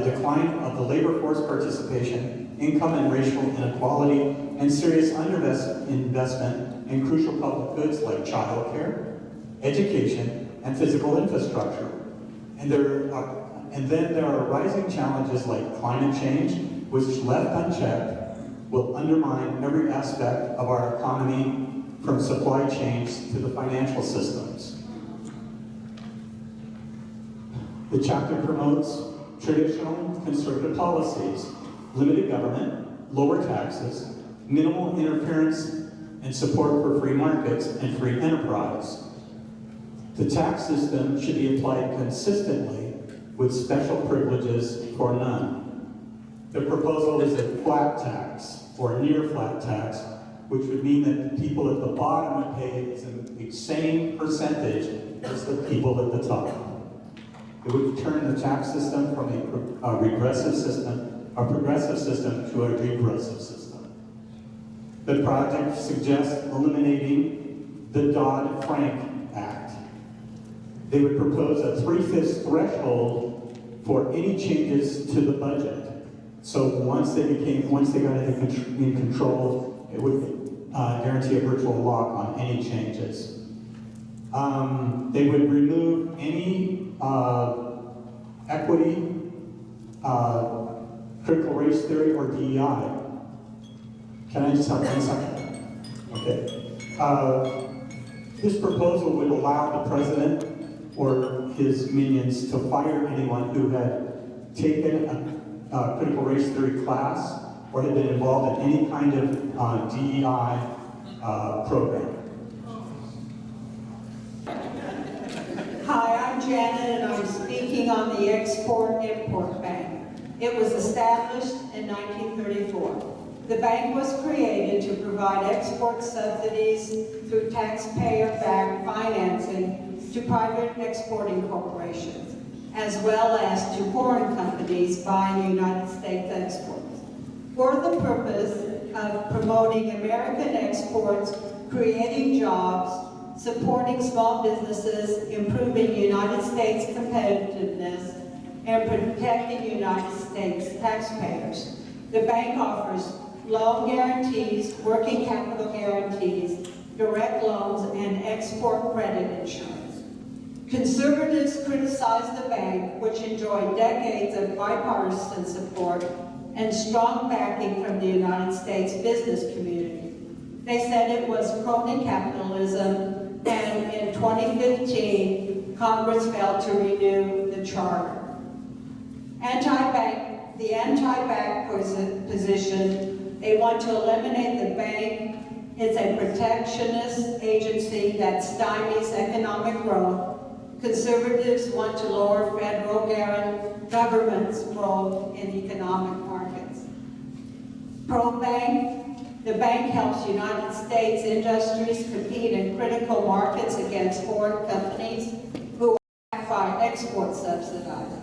S20: decline of the labor force participation, income and racial inequality, and serious underinvestment in crucial public goods like childcare, education, and physical infrastructure. And then there are rising challenges like climate change, which left unchecked will undermine every aspect of our economy, from supply chains to the financial systems. The chapter promotes traditional conservative policies, limited government, lower taxes, minimal interference, and support for free markets and free enterprise. The tax system should be applied consistently with special privileges for none. The proposal is a flat tax, or near flat tax, which would mean that the people at the bottom would pay the same percentage as the people at the top. It would turn the tax system from a progressive system to a regressive system. The project suggests eliminating the Dodd-Frank Act. They would propose a 3/5 threshold for any changes to the budget. So once they got in control, it would guarantee a virtual lock on any changes. They would remove any equity, critical race theory, or DEI. Can I just have 1 second? Okay. This proposal would allow the president or his minions to fire anyone who had taken a critical race theory class or had been involved in any kind of DEI program.
S21: Hi, I'm Janet, and I'm speaking on the Export-Import Bank. It was established in 1934. The bank was created to provide export subsidies through taxpayer-backed financing to private exporting corporations, as well as to foreign companies buying United States exports, for the purpose of promoting American exports, creating jobs, supporting small businesses, improving United States competitiveness, and protecting United States taxpayers. The bank offers loan guarantees, working capital guarantees, direct loans, and export credit insurance. Conservatives criticize the bank, which enjoyed decades of bipartisan support and strong backing from the United States business community. They said it was crony capitalism and in 2015, Congress failed to renew the charter. The anti-bank position, they want to eliminate the bank. It's a protectionist agency that stymies economic growth. Conservatives want to lower federal government's role in economic markets. Pro-bank, the bank helps United States industries compete in critical markets against foreign companies who are backed by export subsidized,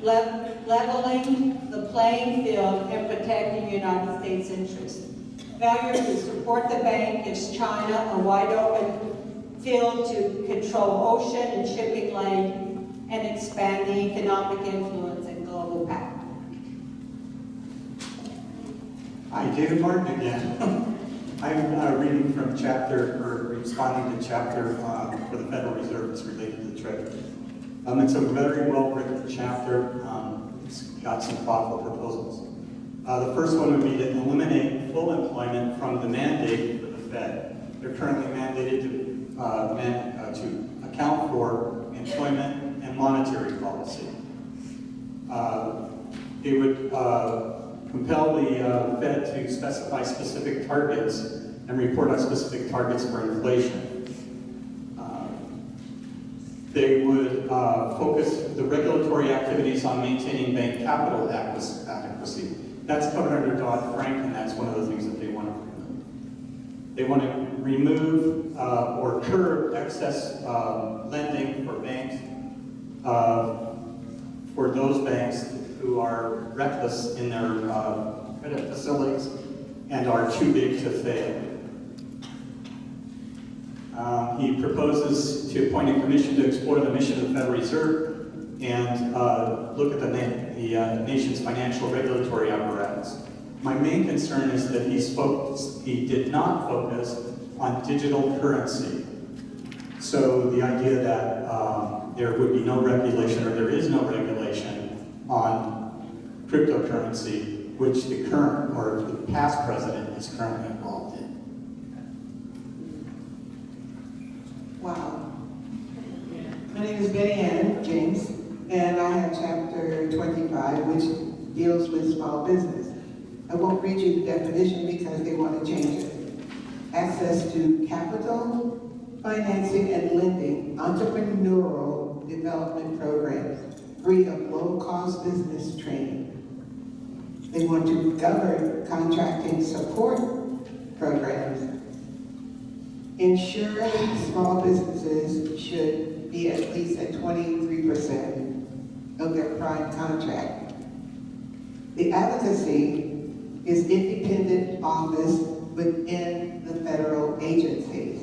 S21: leveling the playing field and protecting United States interests. Failure to support the bank gives China a wide open field to control ocean and shipping lane and expand the economic influence in global power.
S4: Hi, David Martin again. I'm reading from responding to chapter for the Federal Reserve. It's related to the Treasury. It's a very well-written chapter. It's got some thoughtful proposals. The first one would be to eliminate full employment from the mandate for the Fed. They're currently mandated to account for employment and monetary policy. It would compel the Fed to specify specific targets and report on specific targets for inflation. They would focus the regulatory activities on maintaining bank capital adequacy. That's covered under Dodd-Frank, and that's one of the things that they want to remove. They want to remove or curb excess lending for banks, for those banks who are reckless in their credit facilities and are too big to fail. He proposes to appoint a commission to explore the mission of the Federal Reserve and look at the nation's financial regulatory apparatus. My main concern is that he did not focus on digital currency. So the idea that there would be no regulation, or there is no regulation on cryptocurrency, which the current or the past president is currently involved in.
S22: Wow. My name is Betty Ann James, and I have chapter 25, which deals with small business. I won't read you the definition because they want to change it. Access to capital, financing and lending, entrepreneurial development programs, free of low-cost business training. They want to govern contracting support programs, ensuring small businesses should be at least at 23% of their prime contract. The advocacy is independent office within the federal agencies.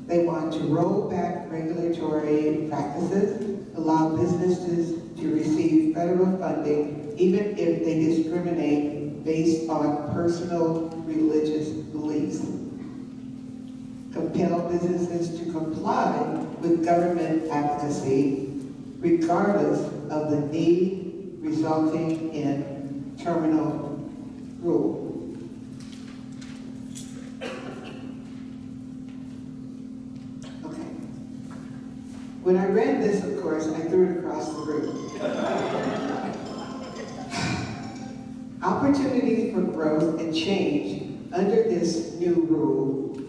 S22: They want to roll back regulatory practices, allow businesses to receive federal funding even if they discriminate based on personal religious beliefs. Compel businesses to comply with government advocacy regardless of the need resulting in terminal rule. Okay. When I read this, of course, I threw it across the room. Opportunity for growth and change under this new rule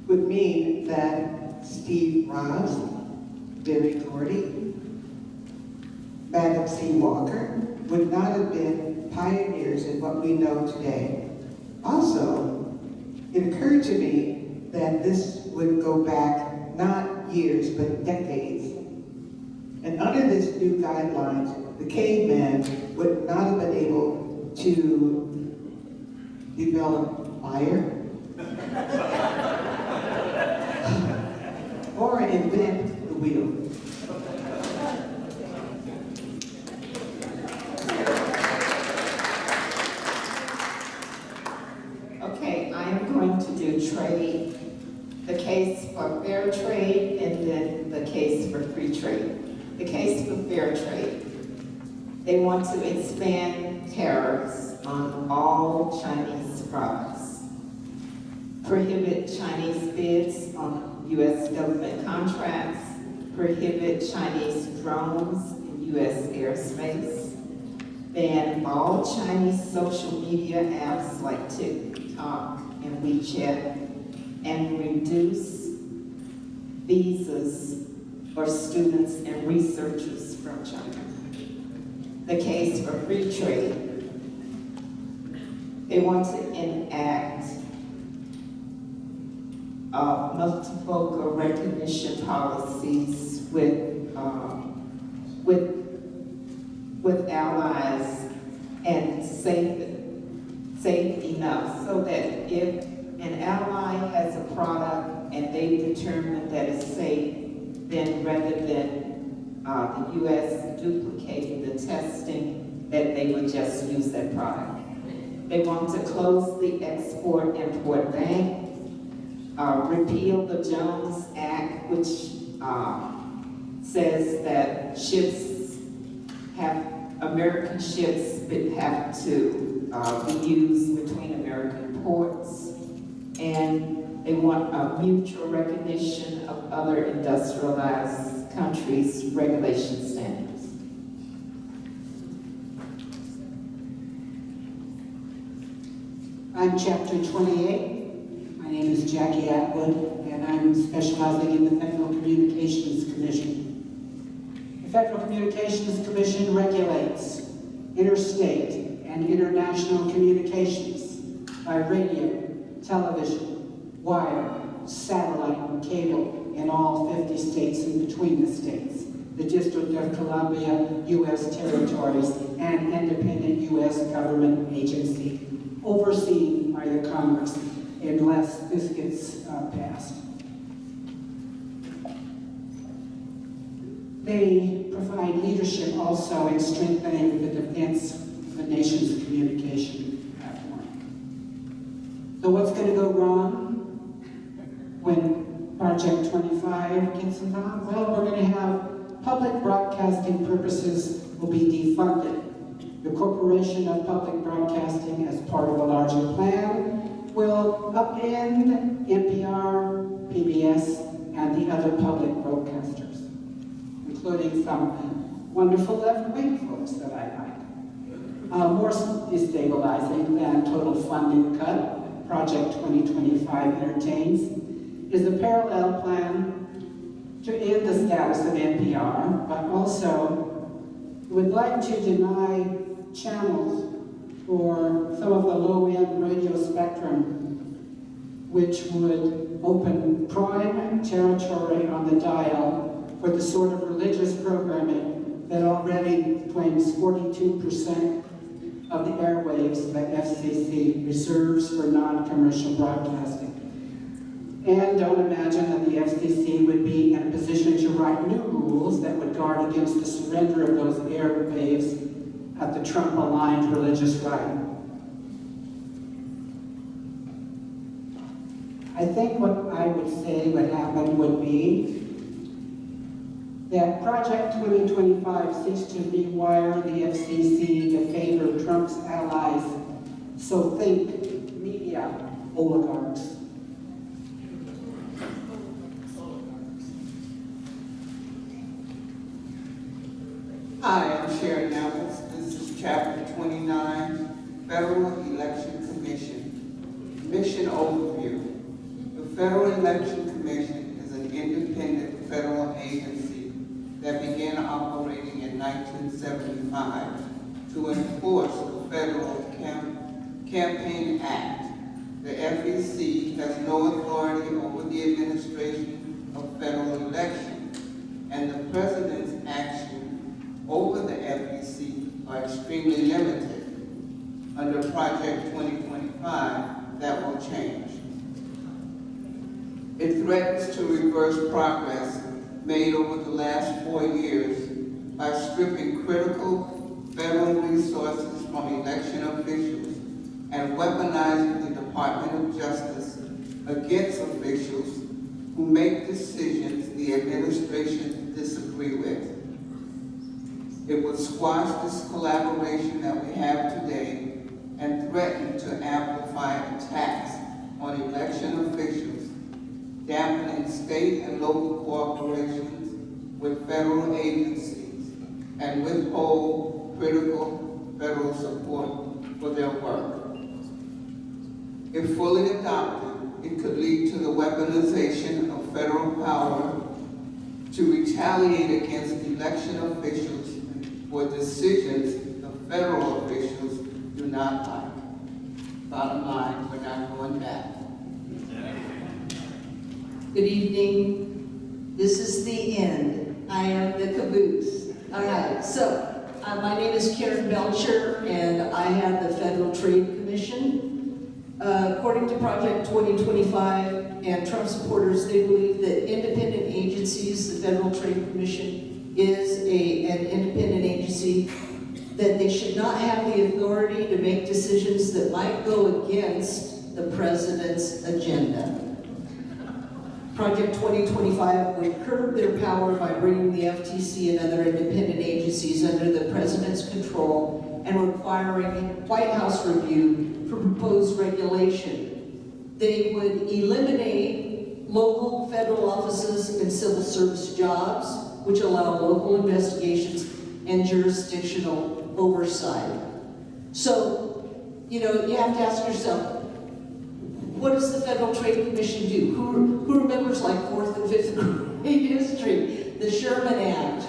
S22: would mean that Steve Ross, Berry Gordy, Madam C. Walker would not have been pioneers in what we know today. Also, it occurred to me that this would go back not years, but decades. And under this new guidelines, the caveman would not have been able to develop fire or invent the wheel.
S12: Okay, I am going to do trade, the case for fair trade, and then the case for free trade. The case for fair trade. They want to expand tariffs on all Chinese products, prohibit Chinese bids on U.S. government contracts, prohibit Chinese drones in U.S. airspace, ban all Chinese social media apps like TikTok and WeChat, and reduce visas for students and researchers from China. The case for free trade. They want to enact multiple recognition policies with allies and safe enough so that if an ally has a product and they determine that it's safe, then rather than the U.S. duplicating the testing, that they would just use that product. They want to close the Export-Import Bank, repeal the Jones Act, which says that American ships have to be used between American ports, and they want a mutual recognition of other industrialized countries' regulation standards.
S2: I'm Chapter 28. My name is Jackie Atwood, and I'm specializing in the Federal Communications Commission. The Federal Communications Commission regulates interstate and international communications by radio, television, wire, satellite, and cable in all 50 states and between the states, the District of Columbia, U.S. territories, and independent U.S. government agency overseen by the Congress unless this gets passed. They provide leadership also in strengthening the defense of the nation's communication platform. So what's going to go wrong when Project 25 gets involved? Well, we're going to have public broadcasting purposes will be defunded. The Corporation of Public Broadcasting, as part of a larger plan, will upend NPR, PBS, and the other public broadcasters, including some wonderful left-wing folks that I like. More destabilizing than total funding cut, Project 2025 entertains, is a parallel plan to end the status of NPR, but also would like to deny channels for some of the low-end radio spectrum, which would open prime territory on the dial for the sort of religious programming that already claims 42% of the airwaves that FCC reserves for non-commercial broadcasting. And don't imagine that the FCC would be in a position to write new rules that would guard against the surrender of those airwaves at the Trump-aligned religious right. I think what I would say would happen would be that Project 2025 seeks to rewire the FCC to favor Trump's allies, so think media oligarchs.
S5: Hi, I'm Sharon Nevels. This is Chapter 29, Federal Election Commission. Mission Overview. The Federal Election Commission is an independent federal agency that began operating in 1975 to enforce the Federal Campaign Act. The FEC has no authority over the administration of federal elections, and the President's action over the FEC are extremely limited. Under Project 2025, that will change. It threatens to reverse progress made over the last 4 years by stripping critical federal resources from election officials and weaponizing the Department of Justice against officials who make decisions the administration disagree with. It would squash this collaboration that we have today and threaten to amplify attacks on election officials, dampening and state and local corporations with federal agencies and withhold critical federal support for their work. If fully adopted, it could lead to the weaponization of federal power to retaliate against election officials for decisions the federal officials do not like. Bottom line, we're not going back.
S6: Good evening. This is the end. I am the caboose. All right, so my name is Karen Belcher, and I have the Federal Trade Commission. According to Project 2025 and Trump supporters, they believe that independent agencies, the Federal Trade Commission is an independent agency, that they should not have the authority to make decisions that might go against the president's agenda. Project 2025 would curb their power by bringing the FTC and other independent agencies under the president's control and requiring White House review for proposed regulation. They would eliminate local federal offices and civil service jobs, which allow local investigations and jurisdictional oversight. So, you have to ask yourself, what does the Federal Trade Commission do? Who remembers like 4th and 5th grade history? The Sherman Act,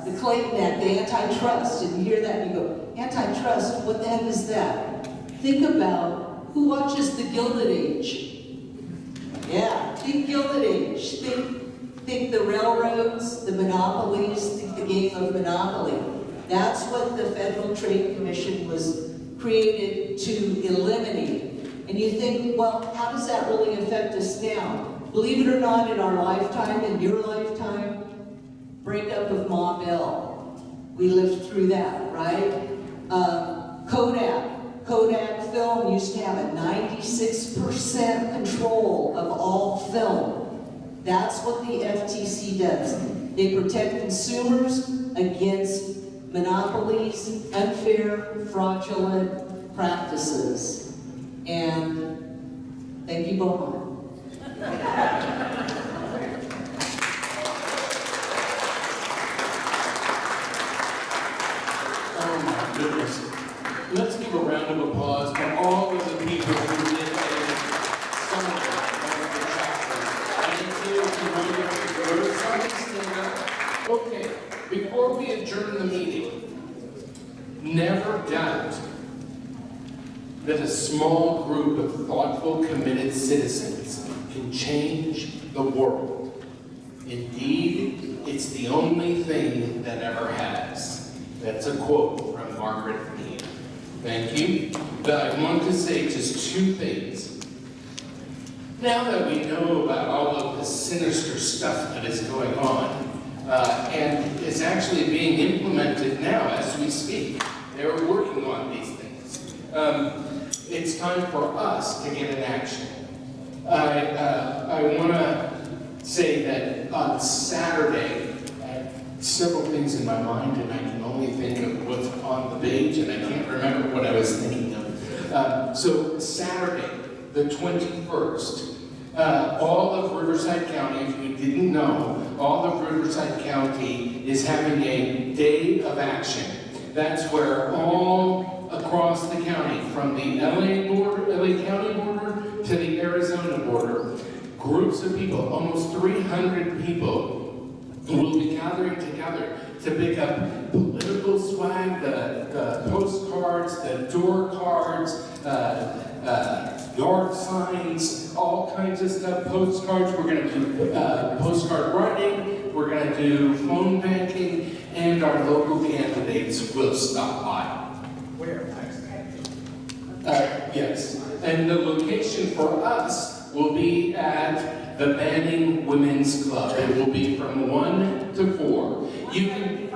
S6: the Clayton Act, the antitrust, and you hear that and you go, antitrust, what the heck is that? Think about who watches the Gilded Age. Yeah, think Gilded Age. Think the railroads, the monopolies, think the game of Monopoly. That's what the Federal Trade Commission was created to eliminate. And you think, well, how does that really affect us now? Believe it or not, in our lifetime, in your lifetime, breakup of Ma Bell. We lived through that, right? Kodak Film used to have a 96% control of all film. That's what the FTC does. They protect consumers against monopolies, unfair, fraudulent practices. And thank you both.
S15: Oh my goodness. Let's give a round of applause for all of the people who did a summary of the chapter. I need to stand up. Okay, before we adjourn the meeting, never doubt that a small group of thoughtful, committed citizens can change the world. Indeed, it's the only thing that ever has. That's a quote from Margaret Mead. Thank you. But I want to say just two things. Now that we know about all of the sinister stuff that is going on, and is actually being implemented now as we speak, they're working on these things. It's time for us to get in action. I want to say that on Saturday, I have several things in my mind, and I can only think of what's on the page, and I can't remember what I was thinking of. So Saturday, the 21st, all of Riverside County, if you didn't know, all of Riverside County is having a day of action. That's where all across the county, from the LA County border to the Arizona border, groups of people, almost 300 people, will be gathering together to pick up political swag, the postcards, the door cards, yard signs, all kinds of stuff, postcards. We're going to do postcard writing, we're going to do phone banking, and our local candidates will stop by.
S1: Where?
S15: Yes, and the location for us will be at the Manning Women's Club. It will be from 1 to 4. You can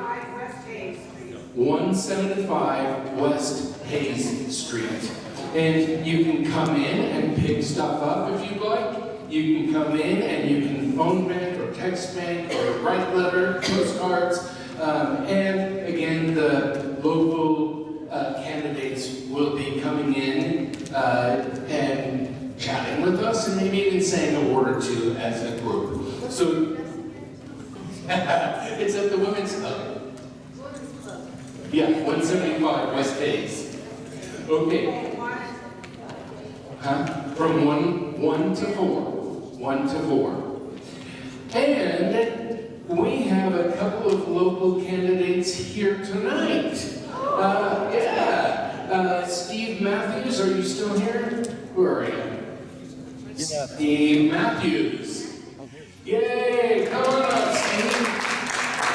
S15: 175 West Hayes Street. And you can come in and pick stuff up if you'd like. You can come in and you can phone bank or text bank or write letter, postcards. And again, the local candidates will be coming in and chatting with us and maybe even saying a word or two as a group. So, it's at the Women's Club. Yeah, 175 West Hayes. Okay. Huh? From 1 to 4. 1 to 4. And we have a couple of local candidates here tonight. Steve Matthews, are you still here? Where are you? Steve Matthews. Yay, come on up, Steve.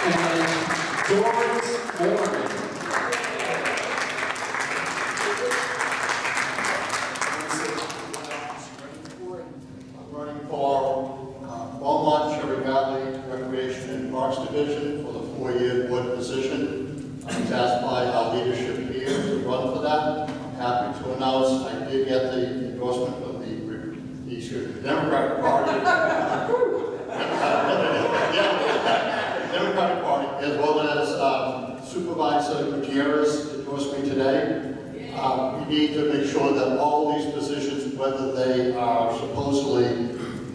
S15: And Doris Warren.
S17: Running for Beaumont Cherry Valley Recreation and Parks Division for the 4-year board position. I was asked by our leadership here to run for that. I'm happy to announce I did get the endorsement of the Democratic Party. Democratic Party, as well as Supervisor Gutierrez endorsed me today. We need to make sure that all these positions, whether they are supposedly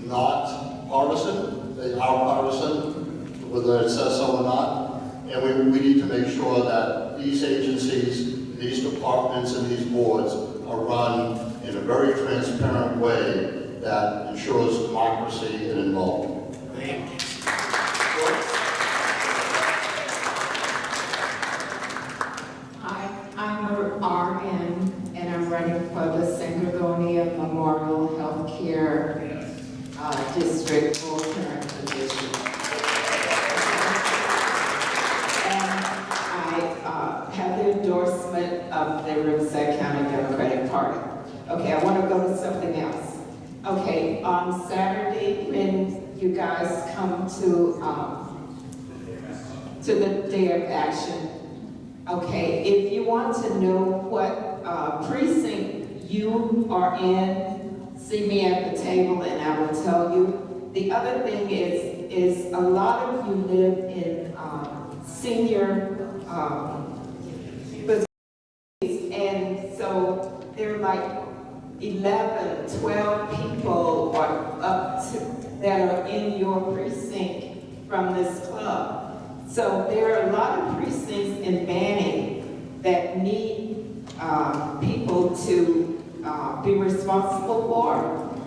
S17: not partisan, they are partisan, whether it says so or not. And we need to make sure that these agencies, these departments, and these boards are run in a very transparent way that ensures democracy and involvement.
S15: Thank you.
S12: I'm an RN, and I'm running for the San Gorgonia Memorial Healthcare District full term position. And I have the endorsement of the Riverside County Democratic Party. Okay, I want to go to something else. Okay, on Saturday, when you guys come to the Day of Action, okay, if you want to know what precinct you are in, see me at the table and I will tell you. The other thing is a lot of you live in senior facilities, and so there are like 11, 12 people are up to, that are in your precinct from this club. So there are a lot of precincts in Banning that need people to be responsible for.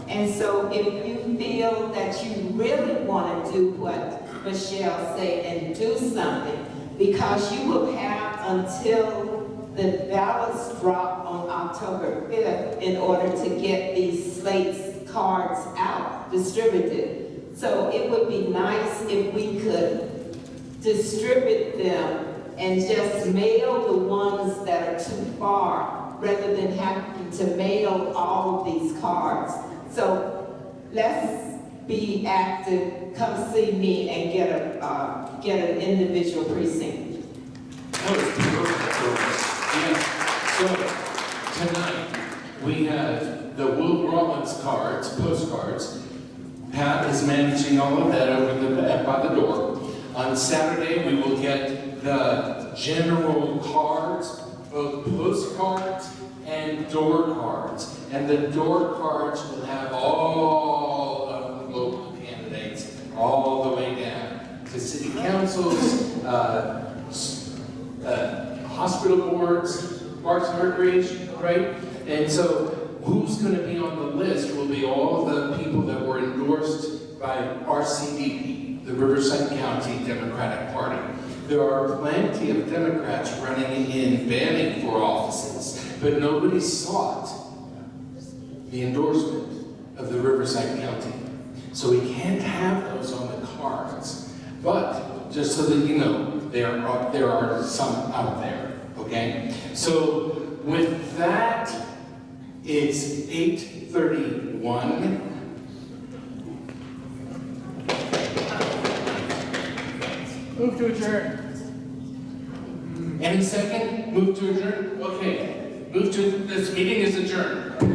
S12: And so if you feel that you really want to do what Michelle said and do something, because you will have until the ballots drop on October 5th in order to get these slates cards out, distributed. So it would be nice if we could distribute them and just mail the ones that are too far rather than having to mail all of these cards. So let's be active, come see me and get an individual precinct.
S15: That was perfect. Yeah. So tonight we have the Will Rollins cards, postcards. Pat is managing all of that over by the door. On Saturday, we will get the general cards, both postcards and door cards. And the door cards will have all of the local candidates, all the way down to city councils, hospital boards, parks and recreation, right? And so who's going to be on the list will be all the people that were endorsed by RCD, the Riverside County Democratic Party. There are plenty of Democrats running in Banning for offices, but nobody sought the endorsement of the Riverside County. So we can't have those on the cards. But just so that you know, there are some out there, okay? So with that, it's 8:31.
S1: Move to adjourn.
S15: Any second? Move to adjourn? Okay. Move to, this meeting is adjourned.